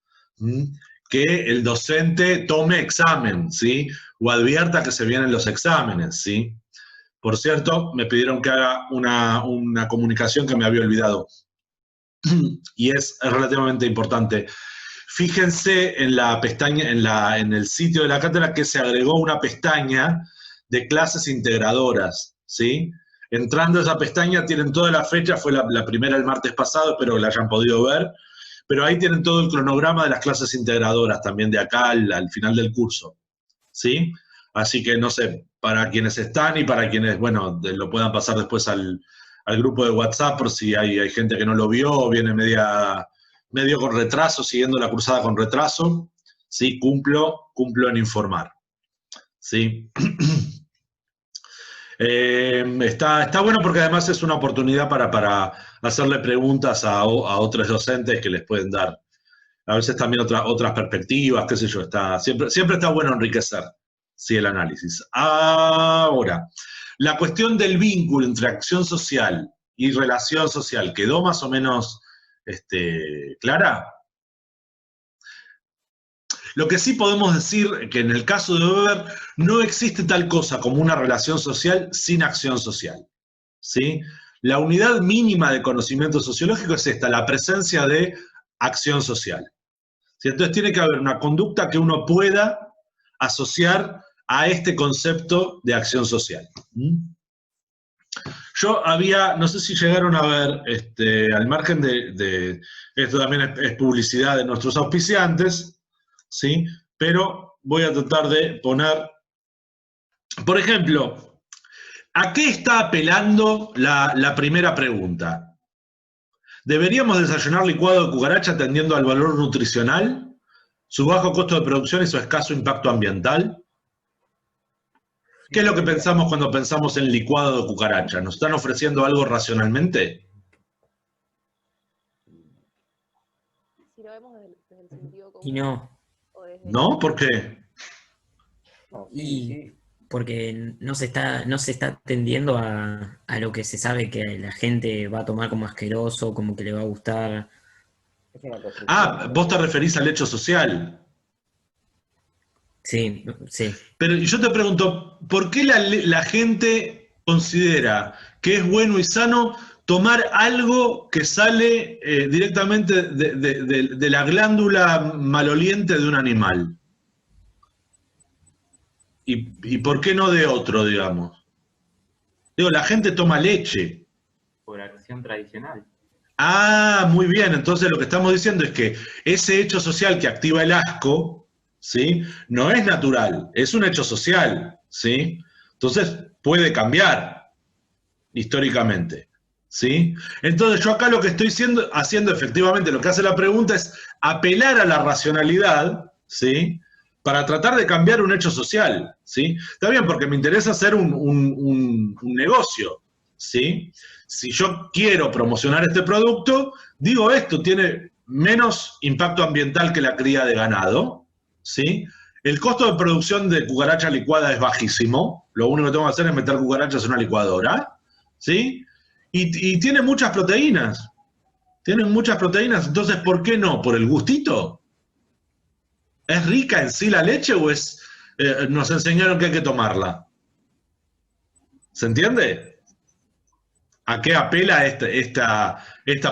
Que el docente tome examen, ¿sí? O advierta que se vienen los exámenes, ¿sí? Por cierto, me pidieron que haga una comunicación que me había olvidado. Y es relativamente importante. Fíjense en la pestaña, en el sitio de la cátedra que se agregó una pestaña de clases integradoras, ¿sí? Entrando a esa pestaña tienen toda la fecha, fue la primera el martes pasado, espero que la hayan podido ver, pero ahí tienen todo el cronograma de las clases integradoras también de acá al final del curso, ¿sí? Así que no sé, para quienes están y para quienes, bueno, lo puedan pasar después al grupo de WhatsApp por si hay gente que no lo vio o viene medio con retraso, siguiendo la cursada con retraso, ¿sí? Cumplo en informar, ¿sí? Está bueno porque además es una oportunidad para hacerle preguntas a otros docentes que les pueden dar a veces también otras perspectivas, qué sé yo, siempre está bueno enriquecer, ¿sí? El análisis. Ahora, la cuestión del vínculo entre acción social y relación social, ¿quedó más o menos clara? Lo que sí podemos decir que en el caso de Weber no existe tal cosa como una relación social sin acción social, ¿sí? La unidad mínima de conocimiento sociológico es esta, la presencia de acción social. ¿Sí? Entonces tiene que haber una conducta que uno pueda asociar a este concepto de acción social. Yo no sé si llegaron a ver, al margen de esto también es publicidad de nuestros auspiciantes, ¿sí? Pero voy a tratar de poner, por ejemplo, ¿a qué está apelando la primera pregunta? ¿Deberíamos desayunar licuado de cucaracha atendiendo al valor nutricional, su bajo costo de producción y su escaso impacto ambiental? ¿Qué es lo que pensamos cuando pensamos en licuado de cucaracha? ¿Nos están ofreciendo algo racionalmente? Si lo vemos desde el sentido común. Y no. ¿No? ¿Por qué? No, Y porque no se está atendiendo a lo que se sabe que la gente va a tomar como asqueroso, como que le va a gustar. Es una construcción. Ah, vos te referís al hecho social. Sí, sí. Pero yo te pregunto, ¿por qué la gente considera que es bueno y sano tomar algo que sale directamente de la glándula maloliente de un animal? ¿Y por qué no de otro, digamos? Digo, la gente toma leche. Por acción tradicional. Ah, muy bien. Entonces lo que estamos diciendo es que ese hecho social que activa el asco, ¿sí? No es natural, es un hecho social, ¿sí? Entonces puede cambiar históricamente, ¿sí? Entonces yo acá lo que estoy haciendo efectivamente, lo que hace la pregunta es apelar a la racionalidad, ¿sí? Para tratar de cambiar un hecho social, ¿sí? Está bien, porque me interesa hacer un negocio, ¿sí? Si yo quiero promocionar este producto, digo esto, tiene menos impacto ambiental que la cría de ganado, ¿sí? El costo de producción de cucaracha licuada es bajísimo, lo único que tengo que hacer es meter cucarachas en una licuadora, ¿sí? Y tiene muchas proteínas, tienen muchas proteínas, entonces, ¿por qué no? ¿Por el gustito? ¿Es rica en sí la leche o nos enseñaron que hay que tomarla? ¿Se entiende? ¿A qué apela esta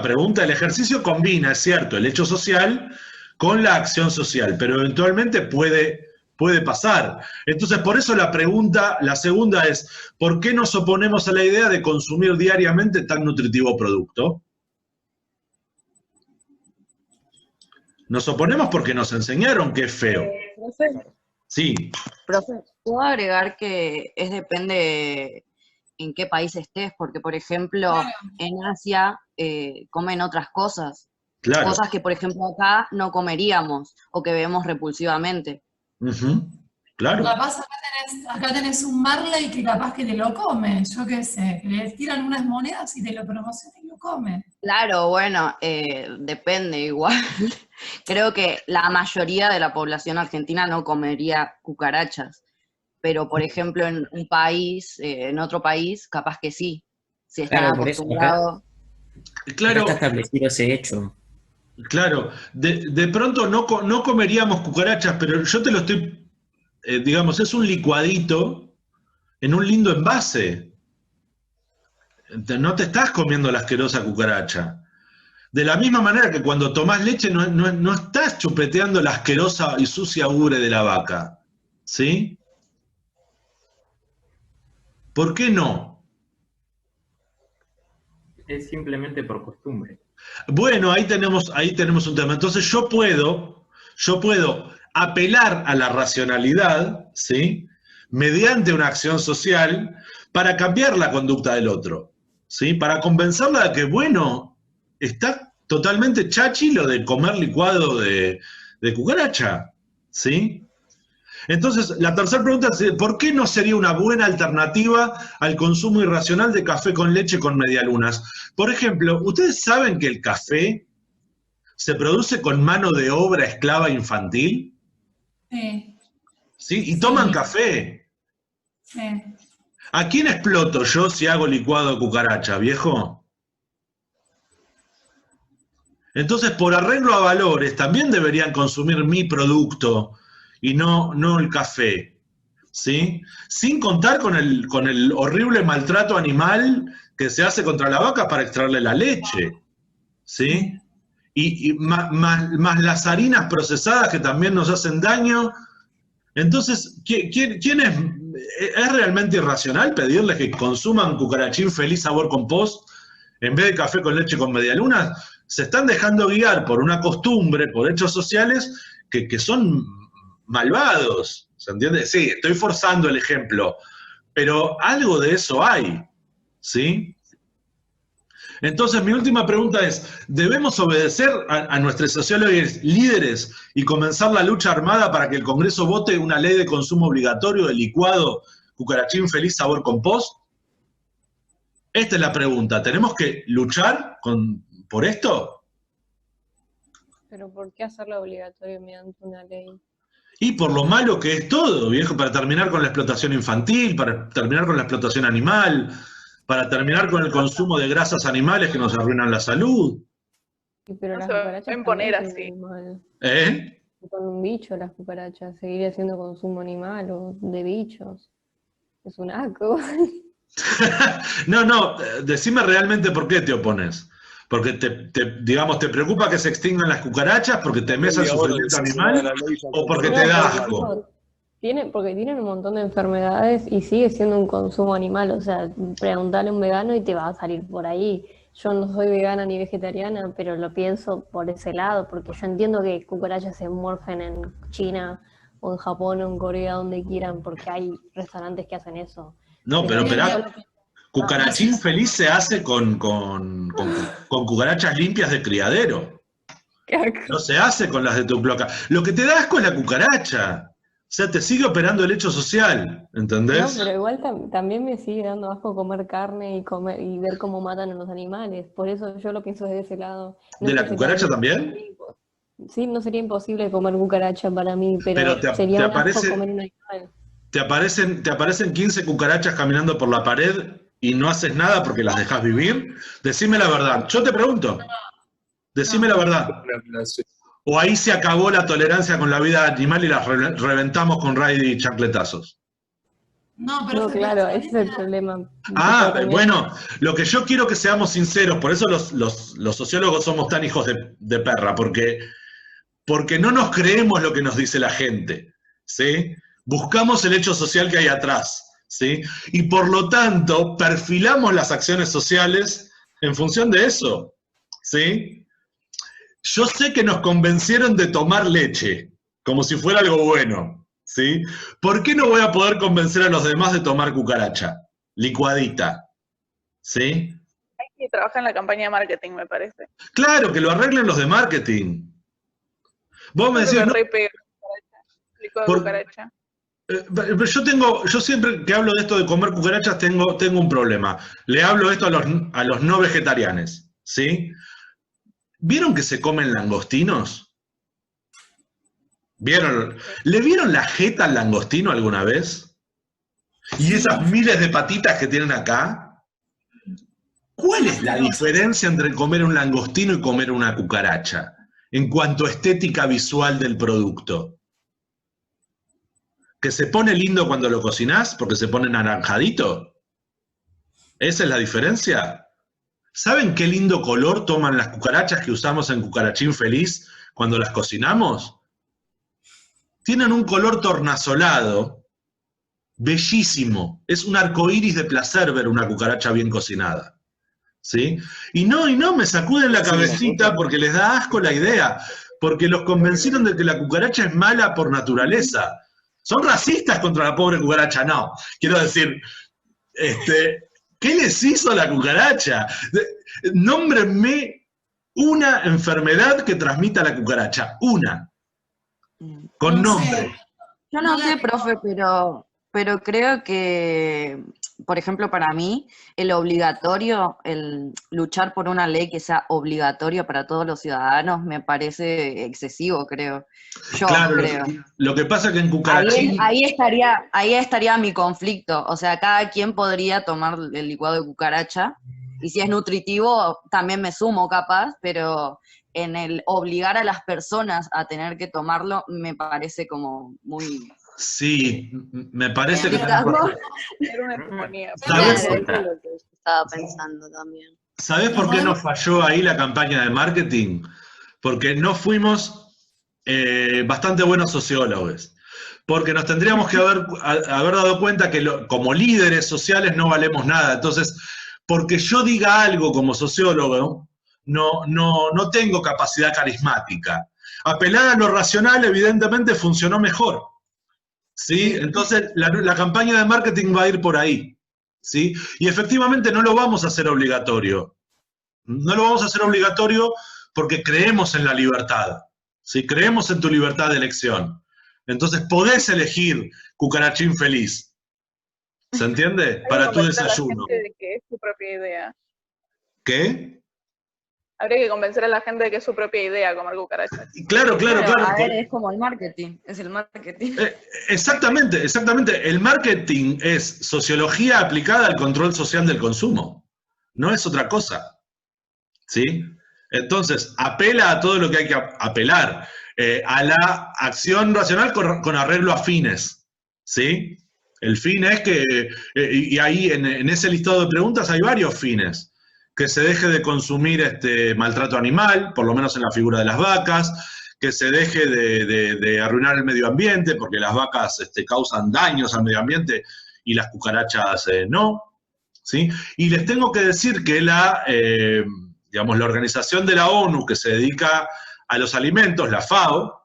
pregunta? El ejercicio combina, es cierto, el hecho social con la acción social, pero eventualmente puede pasar. Entonces, por eso la pregunta, la segunda es, ¿por qué nos oponemos a la idea de consumir diariamente tan nutritivo producto? Nos oponemos porque nos enseñaron que es feo. Profe, Sí, profe, ¿puedo agregar que depende en qué país estés? Porque, por ejemplo, Claro. en Asia comen otras cosas. claro. Cosas que, por ejemplo, acá no comeríamos o que vemos repulsivamente. Ujú, claro. Capaz acá tenés un Marley que capaz que te lo come, yo qué sé, que le tiran unas monedas y te lo promociona y lo come. Claro, bueno, depende igual. Creo que la mayoría de la población argentina no comería cucarachas, pero por ejemplo en un país, en otro país, capaz que sí. Si están Claro, por eso acostumbrados. acá Claro, está establecido ese hecho. claro. De pronto no comeríamos cucarachas, pero yo te lo estoy, digamos, es un licuadito en un lindo envase. No te estás comiendo la asquerosa cucaracha. De la misma manera que cuando tomás leche no estás chupeteando la asquerosa y sucia ubre de la vaca. ¿Sí? ¿Por qué no? Es simplemente por costumbre. Bueno, ahí tenemos un tema. Entonces yo puedo apelar a la racionalidad, ¿sí? Mediante una acción social para cambiar la conducta del otro, ¿sí? Para convencerla de que, bueno, está totalmente chachi lo de comer licuado de cucaracha, ¿sí? Entonces, la tercera pregunta es, ¿por qué no sería una buena alternativa al consumo irracional de café con leche con medialunas? Por ejemplo, ¿ustedes saben que el café se produce con mano de obra esclava infantil? Sí, ¿Sí? Y Sí. toman café. sí. ¿A quién exploto yo si hago licuado de cucaracha, viejo? Entonces, por arreglo a valores, también deberían consumir mi producto y no el café, ¿sí? Sin contar con el horrible maltrato animal que se hace contra la vaca para extraerle la leche, ¿sí? Y más las harinas procesadas que también nos hacen daño. Entonces, ¿quién es realmente irracional pedirles que consuman cucarachín feliz sabor compost en vez de café con leche con medialunas? Se están dejando guiar por una costumbre, por hechos sociales que son malvados, ¿se entiende? Sí, estoy forzando el ejemplo, pero algo de eso hay, ¿sí? Entonces, mi última pregunta es, ¿debemos obedecer a nuestros sociólogos líderes y comenzar la lucha armada para que el Congreso vote una ley de consumo obligatorio de licuado cucarachín feliz sabor compost? Esta es la pregunta. ¿Tenemos que luchar por esto? Pero ¿por qué hacerlo obligatorio mediante una ley? Y por lo malo que es todo, viejo, para terminar con la explotación infantil, para terminar con la explotación animal, para terminar con el consumo de grasas animales que nos arruinan la salud. Y pero No las se va a cucarachas imponer también así. tienen animal. ¿Eh? Con un bicho las cucarachas, seguir haciendo consumo animal o de bichos. Es un asco. No, decime realmente por qué te opones. Porque digamos, te preocupa que se extingan las cucarachas, porque temes al sufrimiento animal, o porque te da asco. Porque tienen un montón de enfermedades y sigue siendo un consumo animal. O sea, preguntarle a un vegano y te va a salir por ahí. Yo no soy vegana ni vegetariana, pero lo pienso por ese lado, porque yo entiendo que cucarachas se morfen en China o en Japón o en Corea, donde quieran, porque hay restaurantes que hacen eso. No, pero Pero esperá. Cucarachín feliz se hace con cucarachas limpias de criadero. No se hace con las de tu cloaca. Lo que te da asco es la cucaracha. O sea, te sigue operando el hecho social, ¿entendés? No, pero igual también me sigue dando asco comer carne y ver cómo matan a los animales. Por eso yo lo pienso desde ese lado. No ¿De es la que sería cucaracha imposible. también? Sí, no sería imposible comer cucaracha para mí, Pero pero sería un asco comer un animal. te aparecen 15 cucarachas caminando por la pared y no haces nada porque las dejas vivir. Decime la verdad. Yo te pregunto. Decime la verdad. O ahí se acabó la tolerancia con la vida animal y las reventamos con raid y chancletazos. No, pero No, claro, ese es el problema. Bueno, lo que yo quiero que seamos sinceros, por eso los sociólogos somos tan hijos de perra, porque no nos creemos lo que nos dice la gente, ¿sí? Buscamos el hecho social que hay atrás, ¿sí? Y por lo tanto, perfilamos las acciones sociales en función de eso, ¿sí? Yo sé que nos convencieron de tomar leche, como si fuera algo bueno, ¿sí? ¿Por qué no voy a poder convencer a los demás de tomar cucaracha? Licuadita, ¿sí? Hay que trabajar en la campaña de marketing, me parece. Claro, que lo arreglen los de marketing. Vos me decís, cucaracha. Yo siempre que hablo de esto de comer cucarachas tengo un problema. Le hablo esto a los no vegetarianos, ¿sí? ¿Vieron que se comen langostinos? ¿Vieron? ¿Le vieron la jeta al langostino alguna vez? ¿Y esas miles de patitas que tienen acá? ¿Cuál es la diferencia entre comer un langostino y comer una cucaracha en cuanto a estética visual del producto? ¿Que se pone lindo cuando lo cocinás porque se pone naranjadito? ¿Esa es la diferencia? ¿Saben qué lindo color toman las cucarachas que usamos en Cucarachín Feliz cuando las cocinamos? Tienen un color tornasolado, bellísimo. Es un arcoíris de placer ver una cucaracha bien cocinada, ¿sí? Y no, me sacuden la cabecita porque les da asco la idea, porque los convencieron de que la cucaracha es mala por naturaleza. ¿Son racistas contra la pobre cucaracha? No. Quiero decir, ¿qué les hizo la cucaracha? Nómbrenme una enfermedad que transmita la cucaracha. Una. Con nombre. Yo no sé, profe, pero creo que, por ejemplo, para mí, el luchar por una ley que sea obligatoria para todos los ciudadanos me parece excesivo, creo. Yo creo. Lo que pasa es que en Cucarachín... Ahí estaría mi conflicto. O sea, cada quien podría tomar el licuado de cucaracha, y si es nutritivo, también me sumo capaz, pero en el obligar a las personas a tener que tomarlo, me parece como muy... Sí, me parece que... Era una armonía. ¿Sabes? Eso es lo que estaba pensando también. ¿Sabés por qué nos falló ahí la campaña de marketing? Porque no fuimos bastante buenos sociólogos. Porque nos tendríamos que haber dado cuenta que como líderes sociales no valemos nada. Entonces, porque yo diga algo como sociólogo, no tengo capacidad carismática. Apelar a lo racional evidentemente funcionó mejor, ¿sí? Entonces la campaña de marketing va a ir por ahí, ¿sí? Y efectivamente no lo vamos a hacer obligatorio. No lo vamos a hacer obligatorio porque creemos en la libertad, ¿sí? Creemos en tu libertad de elección. Entonces podés elegir Cucarachín Feliz. ¿Se entiende? Para tu desayuno. Habría que convencer a la gente de que es su propia idea. ¿Qué? Habría que convencer a la gente de que es su propia idea comer cucarachas. Claro. A ver, es como el marketing, es el marketing. Exactamente. El marketing es sociología aplicada al control social del consumo. No es otra cosa, ¿sí? Entonces, apela a todo lo que hay que apelar. A la acción racional con arreglo a fines, ¿sí? El fin es que, y ahí en ese listado de preguntas hay varios fines. Que se deje de consumir maltrato animal, por lo menos en la figura de las vacas, que se deje de arruinar el medio ambiente, porque las vacas causan daños al medio ambiente y las cucarachas no, ¿sí? Y les tengo que decir que la organización de la ONU que se dedica a los alimentos, la FAO,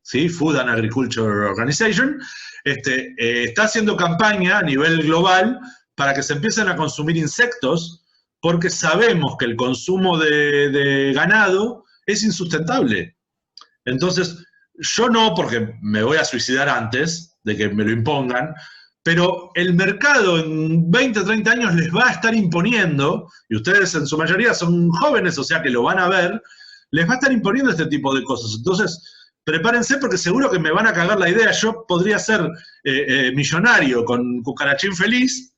¿sí? Food and Agriculture Organization, está haciendo campaña a nivel global para que se empiecen a consumir insectos, porque sabemos que el consumo de ganado es insustentable. Entonces, yo no, porque me voy a suicidar antes de que me lo impongan, pero el mercado en 20, 30 años les va a estar imponiendo, y ustedes en su mayoría son jóvenes, o sea que lo van a ver, les va a estar imponiendo este tipo de cosas. Entonces, prepárense porque seguro que me van a cagar la idea. Yo podría ser millonario con Cucarachín Feliz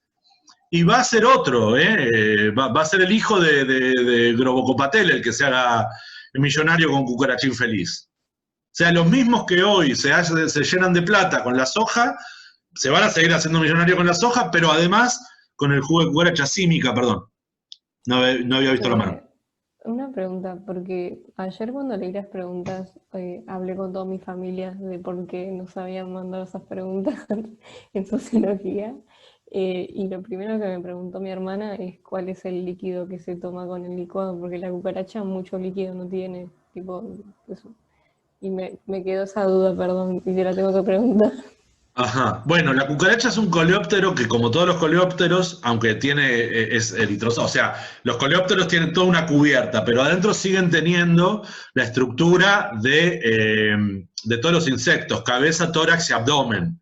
y va a ser otro, va a ser el hijo de Grobocopatel el que se haga millonario con Cucarachín Feliz. O sea, los mismos que hoy se llenan de plata con la soja, se van a seguir haciendo millonarios con la soja, pero además con el jugo de cucaracha símica, perdón. No había visto la mano. Una pregunta, porque ayer cuando leí las preguntas, hablé con toda mi familia de por qué nos habían mandado esas preguntas en sociología, y lo primero que me preguntó mi hermana es cuál es el líquido que se toma con el licuado, porque la cucaracha mucho líquido no tiene, tipo, eso. Y me quedó esa duda, perdón, y te la tengo que preguntar. Ajá. Bueno, la cucaracha es un coleóptero que, como todos los coleópteros, aunque es eritrosado, o sea, los coleópteros tienen toda una cubierta, pero adentro siguen teniendo la estructura de todos los insectos, cabeza, tórax y abdomen.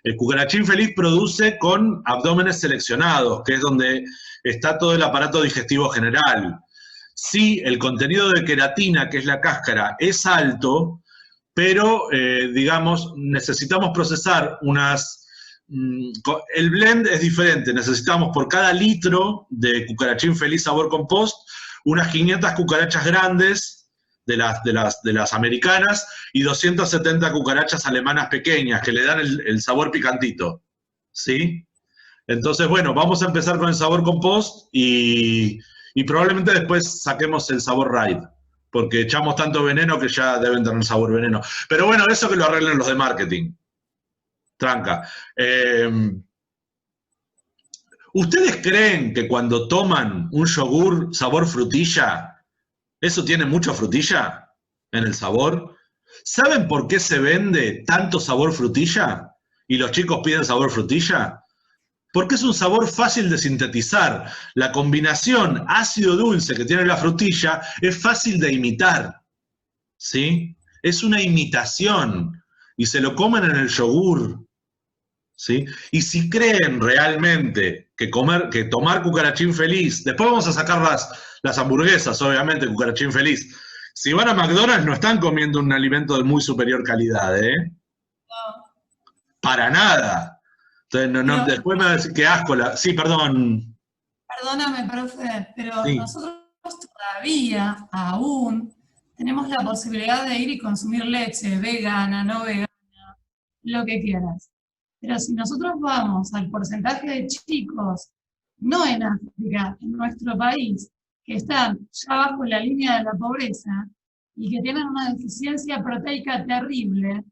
El cucarachín feliz produce con abdómenes seleccionados, que es donde está todo el aparato digestivo general. Sí, el contenido de queratina, que es la cáscara, es alto, pero, digamos, necesitamos procesar el blend es diferente, necesitamos por cada litro de cucarachín feliz sabor compost, unas 500 cucarachas grandes de las americanas y 270 cucarachas alemanas pequeñas que le dan el sabor picantito, ¿sí? Entonces, bueno, vamos a empezar con el sabor compost y probablemente después saquemos el sabor raid, porque echamos tanto veneno que ya deben tener sabor veneno. Pero bueno, eso que lo arreglen los de marketing. Tranca. ¿Ustedes creen que cuando toman un yogur sabor frutilla, eso tiene mucha frutilla en el sabor? ¿Saben por qué se vende tanto sabor frutilla? ¿Y los chicos piden sabor frutilla? Porque es un sabor fácil de sintetizar. La combinación ácido-dulce que tiene la frutilla es fácil de imitar, ¿sí? Es una imitación y se lo comen en el yogur, ¿sí? Y si creen realmente que tomar cucarachín feliz, después vamos a sacar las hamburguesas, obviamente, cucarachín feliz. Si van a McDonald's no están comiendo un alimento de muy superior calidad, ¿eh? No. Para nada. Entonces, después me va a decir que asco. Sí, perdón. Perdóname, profe, pero Sí. nosotros todavía, aún, tenemos la posibilidad de ir y consumir leche, vegana, no vegana, lo que quieras. Pero si nosotros vamos al porcentaje de chicos, no en África, en nuestro país, que están ya bajo la línea de la pobreza y que tienen una deficiencia proteica terrible,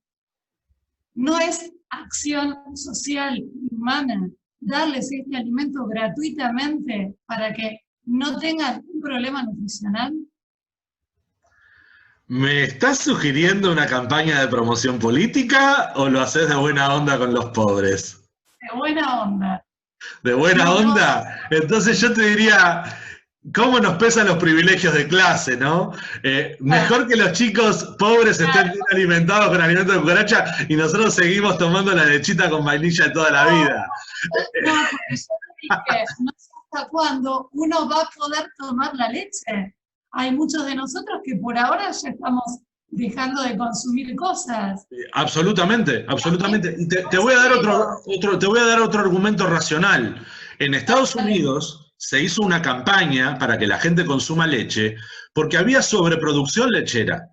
no es acción social y humana darles este alimento gratuitamente para que no tengan un problema nutricional. ¿Me estás sugiriendo una campaña de promoción política o lo haces de buena onda con los pobres? De buena onda. ¿De buena onda? Entonces yo te diría, ¿cómo nos pesan los privilegios de clase, no? Mejor que los chicos pobres estén bien alimentados con alimentos de cucaracha y nosotros seguimos tomando la lechita con vainilla toda la vida. No, porque yo te dije, no sé hasta cuándo uno va a poder tomar la leche. Hay muchos de nosotros que por ahora ya estamos dejando de consumir cosas. Absolutamente, absolutamente. Y te voy a dar otro argumento racional. En Estados Unidos se hizo una campaña para que la gente consuma leche porque había sobreproducción lechera,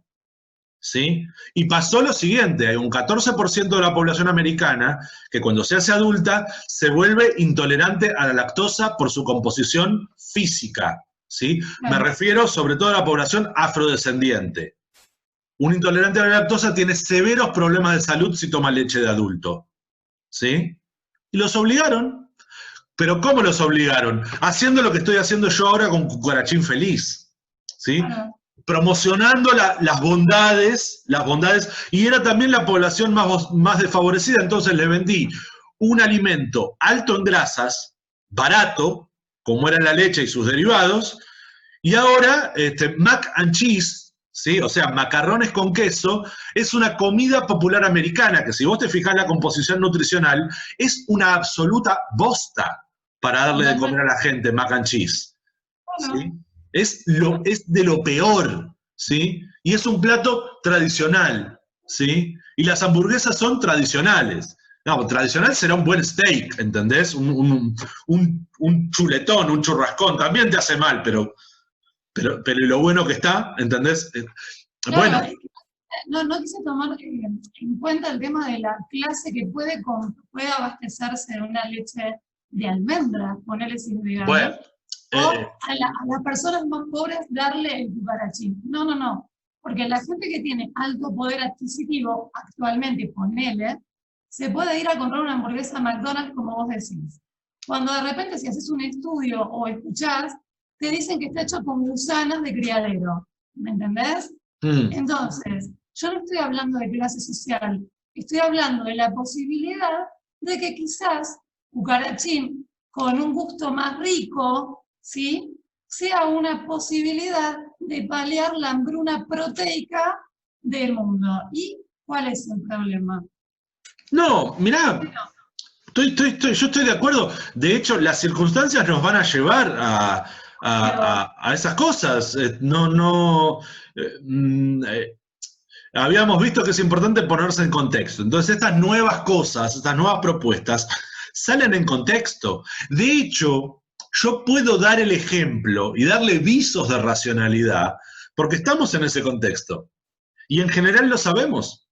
¿sí? Y pasó lo siguiente, hay un 14% de la población americana que cuando se hace adulta se vuelve intolerante a la lactosa por su composición física, ¿sí? Me refiero sobre todo a la población afrodescendiente. Un intolerante a la lactosa tiene severos problemas de salud si toma leche de adulto, ¿sí? Y los obligaron. ¿Pero cómo los obligaron? Haciendo lo que estoy haciendo yo ahora con Cucarachín Feliz, ¿sí? Promocionando las bondades, y era también la población más desfavorecida, entonces le vendí un alimento alto en grasas, barato, como era la leche y sus derivados, y ahora mac and cheese, ¿sí? O sea, macarrones con queso, es una comida popular americana que si vos te fijás en la composición nutricional, es una absoluta bosta para darle de comer a la gente mac and cheese. ¿Sí? Es de lo peor, ¿sí? Y es un plato tradicional, ¿sí? Y las hamburguesas son tradicionales. No, tradicional será un buen steak, ¿entendés? Un chuletón, un churrascón, también te hace mal, pero lo bueno que está, ¿entendés? Claro, Bueno. No quise tomar en cuenta el tema de la clase que puede abastecerse de una leche de almendras, ponerle sin vegano. Bueno, o a las personas más pobres darle el cucarachín. No. Porque la gente que tiene alto poder adquisitivo, actualmente, ponele, se puede ir a comprar una hamburguesa a McDonald's, como vos decís. Cuando de repente, si haces un estudio o escuchás, te dicen que está hecho con gusanos de criadero. ¿Me entendés? Entonces, yo no estoy hablando de clase social, estoy hablando de la posibilidad de que quizás cucarachín, con un gusto más rico, ¿sí?, sea una posibilidad de paliar la hambruna proteica del mundo. ¿Y cuál es el problema? No, mirá, yo estoy de acuerdo. De hecho, las circunstancias nos van a llevar a esas cosas. Habíamos visto que es importante ponerse en contexto. Entonces, estas nuevas cosas, estas nuevas propuestas, salen en contexto. De hecho, yo puedo dar el ejemplo y darle visos de racionalidad porque estamos en ese contexto. Y en general lo sabemos.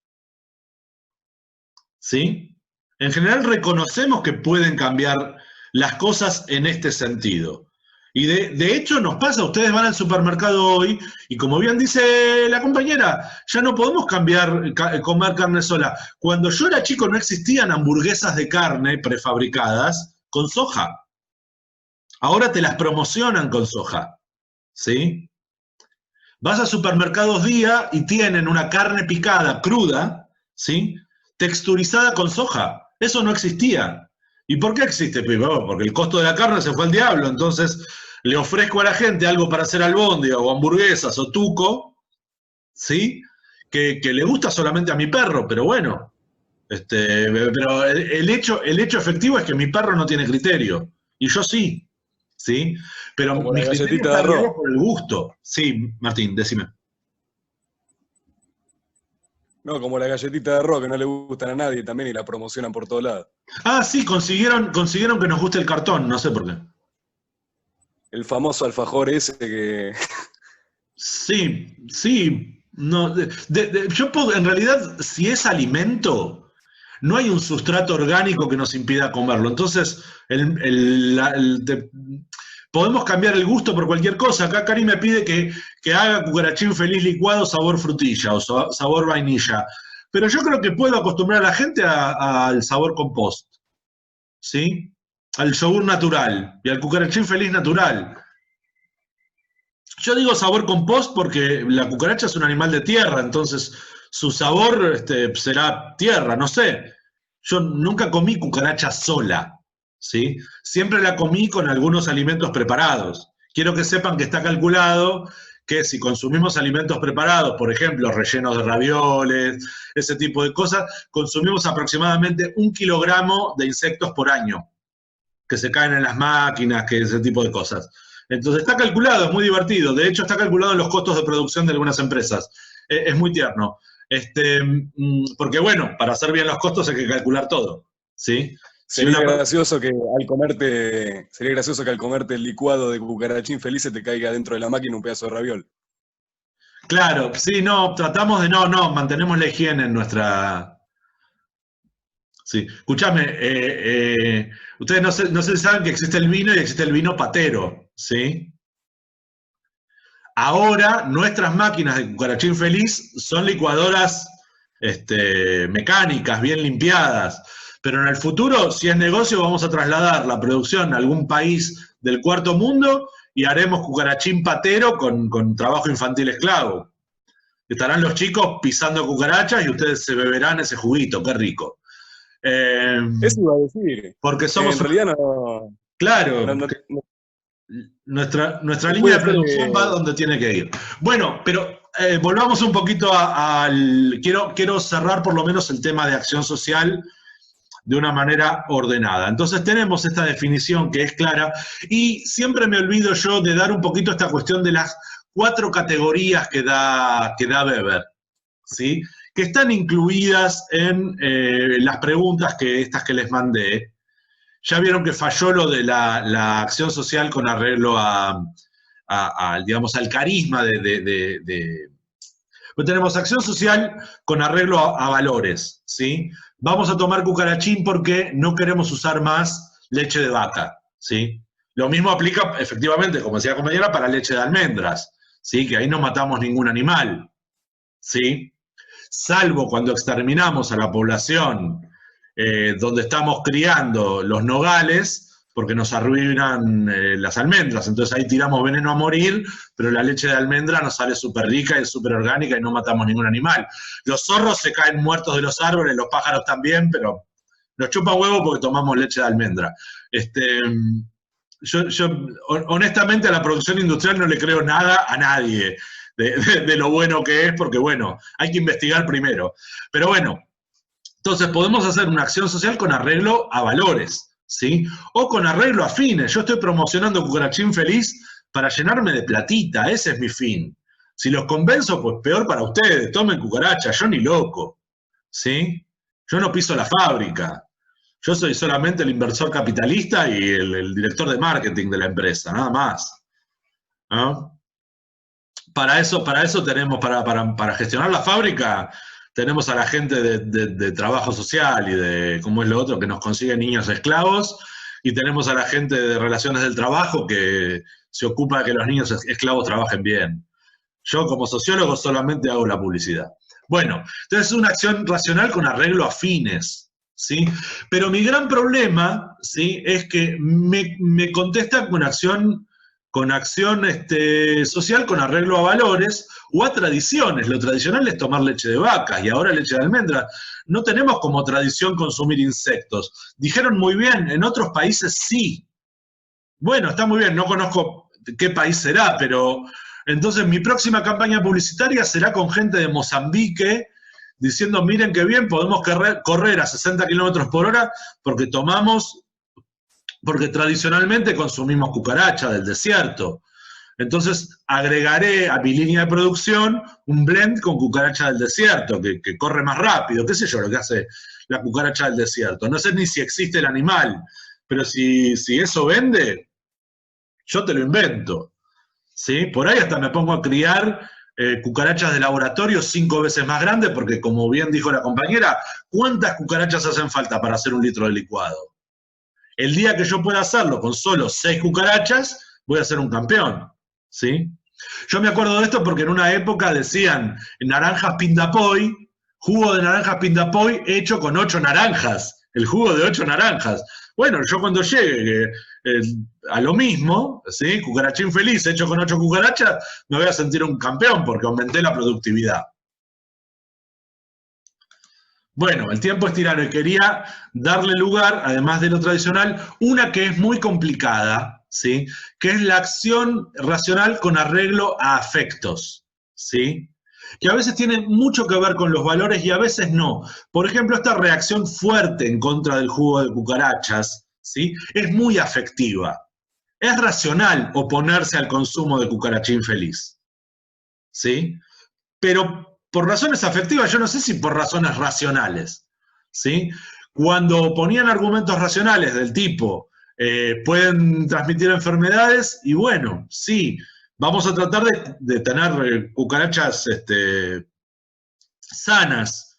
¿Sí? En general reconocemos que pueden cambiar las cosas en este sentido. Y de hecho nos pasa, ustedes van al supermercado hoy y como bien dice la compañera, ya no podemos comer carne sola. Cuando yo era chico no existían hamburguesas de carne prefabricadas con soja. Ahora te las promocionan con soja. ¿Sí? Vas a supermercados día y tienen una carne picada cruda, ¿sí?, texturizada con soja. Eso no existía. ¿Y por qué existe? Porque el costo de la carne se fue al diablo. Entonces le ofrezco a la gente algo para hacer albóndiga o hamburguesas o tuco, ¿sí?, que le gusta solamente a mi perro, pero bueno. Pero el hecho efectivo es que mi perro no tiene criterio. Y yo sí. ¿Sí? Pero como mi la criterio galletita de está guiado arroz. por el gusto. Sí, Martín, decime. No, como la galletita de arroz que no le gustan a nadie también y la promocionan por todos lados. Ah, sí, consiguieron que nos guste el cartón, no sé por qué. El famoso alfajor ese que... Sí. No, yo puedo, en realidad, si es alimento, no hay un sustrato orgánico que nos impida comerlo. Entonces, podemos cambiar el gusto por cualquier cosa. Acá Cari me pide que haga cucarachín feliz licuado sabor frutilla o sabor vainilla. Pero yo creo que puedo acostumbrar a la gente al sabor compost. ¿Sí? Al yogur natural y al cucarachín feliz natural. Yo digo sabor compost porque la cucaracha es un animal de tierra, entonces su sabor será tierra, no sé. Yo nunca comí cucaracha sola, ¿sí? Siempre la comí con algunos alimentos preparados. Quiero que sepan que está calculado que si consumimos alimentos preparados, por ejemplo, rellenos de ravioles, ese tipo de cosas, consumimos aproximadamente 1 kilogramo de insectos por año, que se caen en las máquinas, que ese tipo de cosas. Entonces está calculado, es muy divertido. De hecho, está calculado en los costos de producción de algunas empresas. Es muy tierno. Porque bueno, para hacer bien los costos hay que calcular todo. ¿Sí? Sería gracioso que al comerte el licuado de cucarachín feliz se te caiga dentro de la máquina un pedazo de raviol. Claro, sí, no, tratamos de mantenemos la higiene en nuestra... Sí, escúchame, ustedes no sé si saben que existe el vino y existe el vino patero, ¿sí? Ahora, nuestras máquinas de cucarachín feliz son licuadoras mecánicas, bien limpiadas, pero en el futuro, si es negocio, vamos a trasladar la producción a algún país del cuarto mundo y haremos cucarachín patero con trabajo infantil esclavo. Estarán los chicos pisando cucarachas y ustedes se beberán ese juguito, qué rico. Eso iba a decir. Porque somos... En realidad no... Claro, No, no, no. nuestra No línea puede de ser, producción va donde tiene que ir. Bueno, pero volvamos un poquito al... Quiero cerrar por lo menos el tema de acción social de una manera ordenada. Entonces tenemos esta definición que es clara y siempre me olvido yo de dar un poquito esta cuestión de las 4 categorías que da Weber, ¿sí? Que están incluidas en las preguntas estas que les mandé. Ya vieron que falló lo de la acción social con arreglo digamos, al carisma Pues tenemos acción social con arreglo a valores, ¿sí? Vamos a tomar cucarachín porque no queremos usar más leche de vaca, ¿sí? Lo mismo aplica, efectivamente, como decía la compañera, para leche de almendras, ¿sí? Que ahí no matamos ningún animal, ¿sí? Salvo cuando exterminamos a la población donde estamos criando los nogales, porque nos arruinan las almendras, entonces ahí tiramos veneno a morir, pero la leche de almendra nos sale súper rica y súper orgánica y no matamos ningún animal. Los zorros se caen muertos de los árboles, los pájaros también, pero nos chupa huevo porque tomamos leche de almendra. Yo honestamente a la producción industrial no le creo nada a nadie de lo bueno que es, porque bueno, hay que investigar primero. Pero bueno, entonces podemos hacer una acción social con arreglo a valores, ¿sí? O con arreglo a fines. Yo estoy promocionando Cucarachín Feliz para llenarme de platita, ese es mi fin. Si los convenzo, pues peor para ustedes, tomen cucaracha, yo ni loco, ¿sí? Yo no piso la fábrica. Yo soy solamente el inversor capitalista y el director de marketing de la empresa, nada más, ¿no? Para eso tenemos, para gestionar la fábrica, tenemos a la gente de trabajo social y de, ¿cómo es lo otro?, que nos consigue niños esclavos, y tenemos a la gente de relaciones del trabajo que se ocupa de que los niños esclavos trabajen bien. Yo como sociólogo solamente hago la publicidad. Bueno, entonces es una acción racional con arreglo a fines, ¿sí? Pero mi gran problema, ¿sí?, es que me contestan con acción social con arreglo a valores o a tradiciones. Lo tradicional es tomar leche de vaca y ahora leche de almendra. No tenemos como tradición consumir insectos. Dijeron muy bien, en otros países sí. Bueno, está muy bien, no conozco qué país será, pero entonces mi próxima campaña publicitaria será con gente de Mozambique diciendo, miren qué bien, podemos correr a 60 kilómetros por hora porque tradicionalmente consumimos cucaracha del desierto. Entonces agregaré a mi línea de producción un blend con cucaracha del desierto, que corre más rápido, qué sé yo lo que hace la cucaracha del desierto. No sé ni si existe el animal, pero si eso vende, yo te lo invento, ¿sí? Por ahí hasta me pongo a criar cucarachas de laboratorio 5 veces más grandes, porque como bien dijo la compañera, ¿cuántas cucarachas hacen falta para hacer 1 litro de licuado? El día que yo pueda hacerlo con solo 6 cucarachas, voy a ser un campeón, ¿sí? Yo me acuerdo de esto porque en una época decían naranjas Pindapoy, jugo de naranjas Pindapoy hecho con 8 naranjas, el jugo de 8 naranjas. Bueno, yo cuando llegue a lo mismo, ¿sí?, Cucarachín Feliz hecho con 8 cucarachas, me voy a sentir un campeón porque aumenté la productividad. Bueno, el tiempo es tirano y quería darle lugar, además de lo tradicional, una que es muy complicada, ¿sí?, que es la acción racional con arreglo a afectos, ¿sí?, que a veces tiene mucho que ver con los valores y a veces no. Por ejemplo, esta reacción fuerte en contra del jugo de cucarachas, ¿sí?, es muy afectiva. Es racional oponerse al consumo de Cucarachín Feliz, ¿sí?, pero por razones afectivas, yo no sé si por razones racionales, ¿sí? Cuando ponían argumentos racionales del tipo, pueden transmitir enfermedades, y bueno, sí, vamos a tratar de tener cucarachas sanas,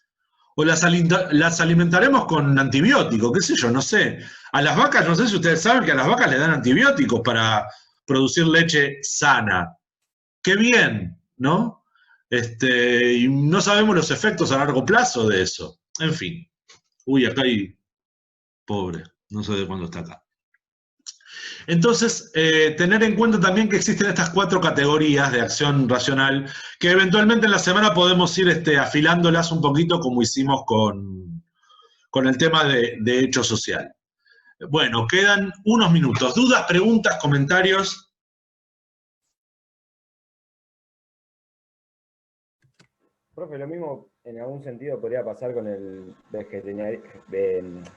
o las alimentaremos con antibióticos, qué sé yo, no sé. A las vacas, no sé si ustedes saben que a las vacas le dan antibióticos para producir leche sana. ¡Qué bien!, ¿no? Y no sabemos los efectos a largo plazo de eso. En fin. Uy, acá hay... Pobre, no sé de cuándo está acá. Entonces, tener en cuenta también que existen estas 4 categorías de acción racional, que eventualmente en la semana podemos ir afilándolas un poquito como hicimos con el tema de hecho social. Bueno, quedan unos minutos. ¿Dudas, preguntas, comentarios? Profe, lo mismo en algún sentido podría pasar con el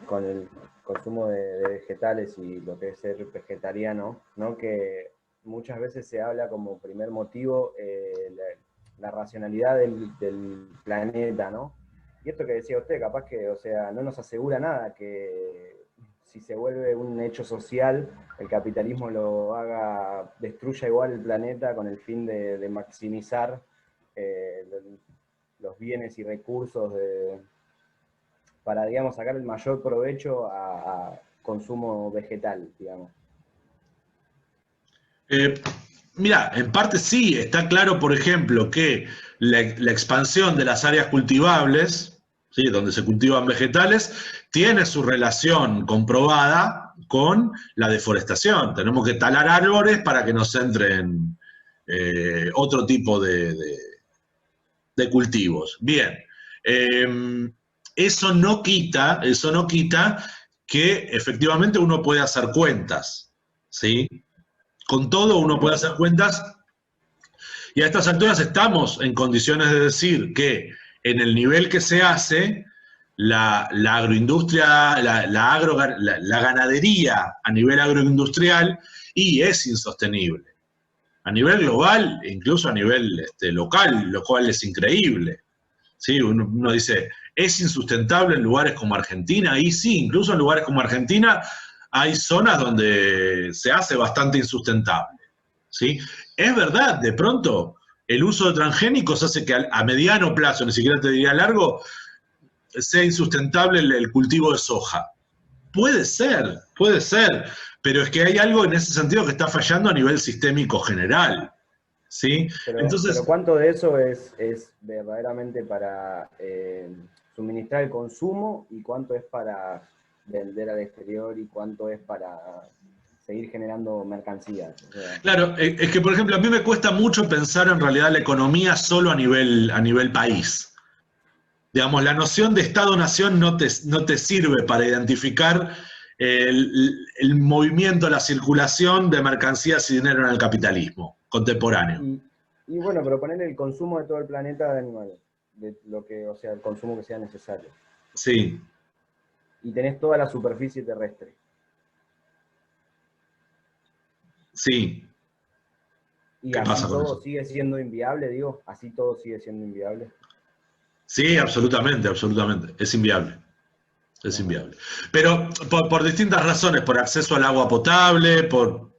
con el consumo de vegetales y lo que es ser vegetariano, ¿no? Que muchas veces se habla como primer motivo la racionalidad del planeta, ¿no? Y esto que decía usted, capaz que, o sea, no nos asegura nada que si se vuelve un hecho social, el capitalismo destruya igual el planeta con el fin de maximizar los bienes y recursos para, digamos, sacar el mayor provecho a consumo vegetal, digamos. Mira, en parte sí, está claro, por ejemplo, que la expansión de las áreas cultivables, ¿sí?, donde se cultivan vegetales, tiene su relación comprobada con la deforestación. Tenemos que talar árboles para que nos entren otro tipo de cultivos. Bien, eso no quita que efectivamente uno puede hacer cuentas, ¿sí? Con todo uno puede hacer cuentas, y a estas alturas estamos en condiciones de decir que en el nivel que se hace, la agroindustria, la ganadería a nivel agroindustrial, y es insostenible. A nivel global, incluso a nivel local, lo cual es increíble. ¿Sí? Uno dice, ¿es insustentable en lugares como Argentina? Y sí, incluso en lugares como Argentina hay zonas donde se hace bastante insustentable. ¿Sí? Es verdad, de pronto, el uso de transgénicos hace que a mediano plazo, ni siquiera te diría largo, sea insustentable el cultivo de soja. Puede ser, pero es que hay algo en ese sentido que está fallando a nivel sistémico general, ¿sí? Pero ¿cuánto de eso es verdaderamente para suministrar el consumo y cuánto es para vender al exterior y cuánto es para seguir generando mercancías? O sea, claro, es que, por ejemplo, a mí me cuesta mucho pensar en realidad la economía solo a nivel país. Digamos, la noción de Estado-Nación no te sirve para identificar el movimiento, la circulación de mercancías y dinero en el capitalismo contemporáneo. Y bueno, pero poner el consumo de todo el planeta de animales, de lo que, o sea, el consumo que sea necesario. Sí. Y tenés toda la superficie terrestre. Sí. ¿Y así todo sigue siendo inviable, digo? ¿Así todo sigue siendo inviable? Sí, absolutamente. Es inviable. Es inviable. Pero por distintas razones, por acceso al agua potable, pero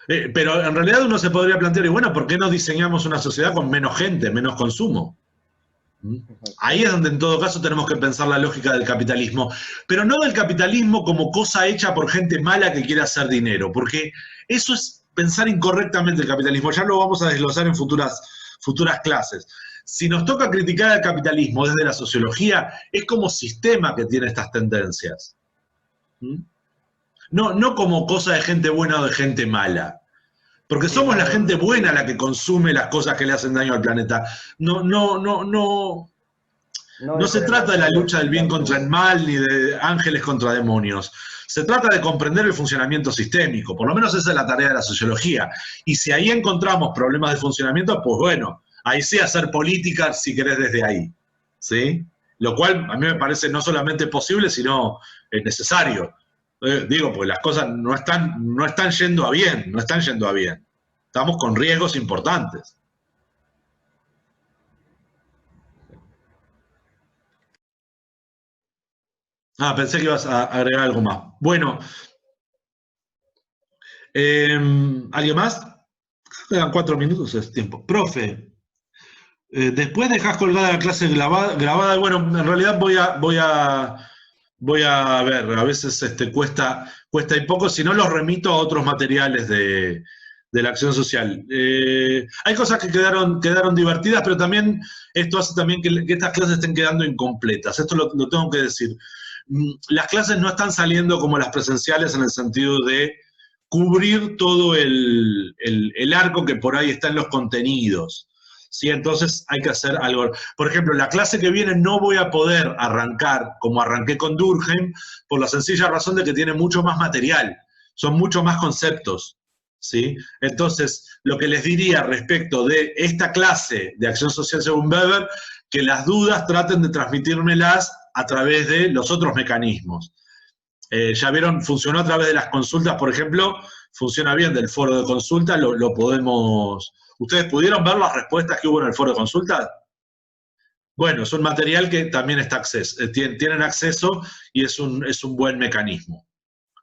en realidad uno se podría plantear, y bueno, ¿por qué no diseñamos una sociedad con menos gente, menos consumo? Ahí es donde en todo caso tenemos que pensar la lógica del capitalismo, pero no del capitalismo como cosa hecha por gente mala que quiere hacer dinero, porque eso es pensar incorrectamente el capitalismo. Ya lo vamos a desglosar en futuras clases. Si nos toca criticar al capitalismo desde la sociología, es como sistema que tiene estas tendencias. No como cosa de gente buena o de gente mala. Porque somos la gente buena la que consume las cosas que le hacen daño al planeta. No se trata de la lucha del bien contra el mal, ni de ángeles contra demonios. Se trata de comprender el funcionamiento sistémico. Por lo menos esa es la tarea de la sociología. Y si ahí encontramos problemas de funcionamiento, pues bueno, ahí sí hacer política, si querés, desde ahí. ¿Sí? Lo cual a mí me parece no solamente posible, sino necesario. Digo, porque las cosas no están yendo a bien. Estamos con riesgos importantes. Pensé que ibas a agregar algo más. Bueno, ¿alguien más? Quedan 4 minutos, es tiempo. Profe, después dejás colgada la clase grabada. Bueno, en realidad voy a ver, a veces cuesta y poco, si no los remito a otros materiales de la acción social. Hay cosas que quedaron divertidas, pero también esto hace también que estas clases estén quedando incompletas. Esto lo tengo que decir. Las clases no están saliendo como las presenciales en el sentido de cubrir todo el arco que por ahí está en los contenidos. ¿sí? Entonces hay que hacer algo. Por ejemplo, la clase que viene no voy a poder arrancar como arranqué con Durkheim, por la sencilla razón de que tiene mucho más material, son mucho más conceptos, ¿sí? Entonces, lo que les diría respecto de esta clase de acción social según Weber, que las dudas traten de transmitírmelas a través de los otros mecanismos. Ya vieron, funcionó a través de las consultas, por ejemplo, funciona bien del foro de consulta, lo podemos... ¿Ustedes pudieron ver las respuestas que hubo en el foro de consulta? Bueno, es un material que también está tienen acceso y es un buen mecanismo,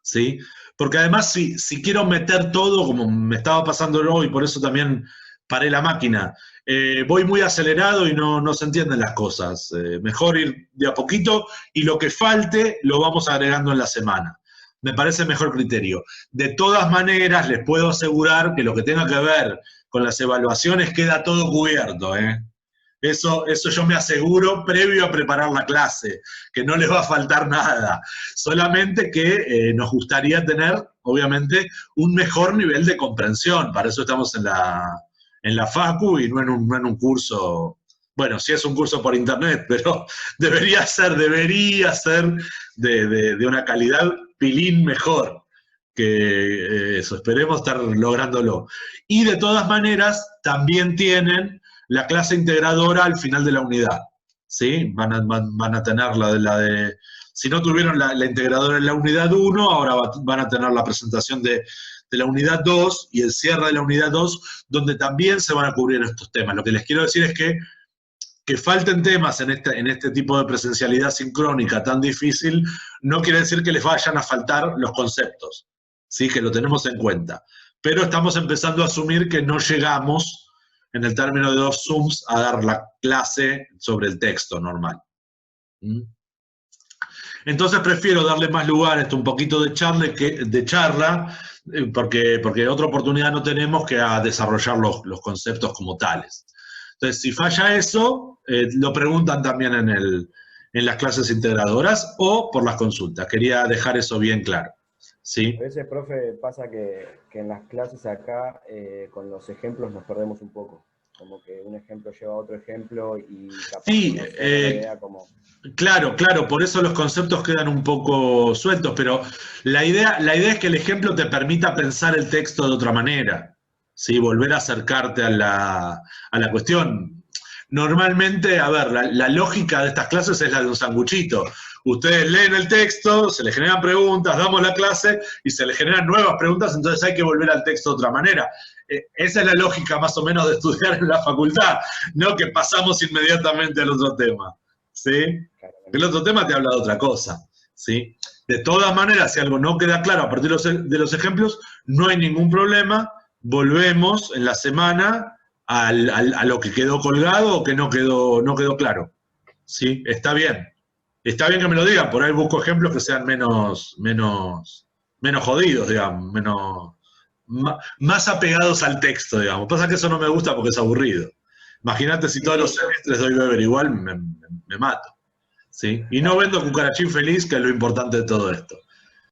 ¿sí? Porque además, si quiero meter todo, como me estaba pasando hoy, por eso también paré la máquina, voy muy acelerado y no se entienden las cosas. Mejor ir de a poquito y lo que falte lo vamos agregando en la semana. Me parece mejor criterio. De todas maneras, les puedo asegurar que lo que tenga que ver con las evaluaciones queda todo cubierto, ¿eh? Eso yo me aseguro previo a preparar la clase, que no les va a faltar nada. Solamente que nos gustaría tener, obviamente, un mejor nivel de comprensión. Para eso estamos en la facu y no en un curso. Bueno, sí es un curso por internet, pero debería ser de una calidad pilín mejor que eso. Esperemos estar lográndolo. Y de todas maneras, también tienen la clase integradora al final de la unidad, ¿sí? Van a tener la de... Si no tuvieron la integradora en la unidad 1, ahora van a tener la presentación de la unidad 2 y el cierre de la unidad 2, donde también se van a cubrir estos temas. Lo que les quiero decir es que falten temas en este tipo de presencialidad sincrónica tan difícil, no quiere decir que les vayan a faltar los conceptos, ¿sí? Que lo tenemos en cuenta. Pero estamos empezando a asumir que no llegamos en el término de 2 Zooms, a dar la clase sobre el texto normal. Entonces prefiero darle más lugar a esto, un poquito de charla, porque otra oportunidad no tenemos que a desarrollar los conceptos como tales. Entonces, si falla eso, lo preguntan también en las clases integradoras o por las consultas. Quería dejar eso bien claro. ¿Sí? A veces, profe, pasa que en las clases acá, con los ejemplos nos perdemos un poco. Como que un ejemplo lleva a otro ejemplo y capaz sí, no se da la idea como... Claro, por eso los conceptos quedan un poco sueltos, pero la idea es que el ejemplo te permita pensar el texto de otra manera, ¿sí? Volver a acercarte a la cuestión. Normalmente, a ver, la lógica de estas clases es la de un sanguchito. Ustedes leen el texto, se les generan preguntas, damos la clase y se les generan nuevas preguntas, entonces hay que volver al texto de otra manera. Esa es la lógica más o menos de estudiar en la facultad, no que pasamos inmediatamente al otro tema, ¿sí? El otro tema te habla de otra cosa, ¿sí? De todas maneras, si algo no queda claro a partir de los ejemplos, no hay ningún problema, volvemos en la semana a lo que quedó colgado o que no quedó claro, ¿sí? Está bien. Está bien que me lo digan, por ahí busco ejemplos que sean menos jodidos, digamos, más apegados al texto, digamos. Pasa que eso no me gusta porque es aburrido. Imagínate si todos los semestres doy Weber igual, me mato, ¿sí? Y no vendo cucarachín feliz, que es lo importante de todo esto.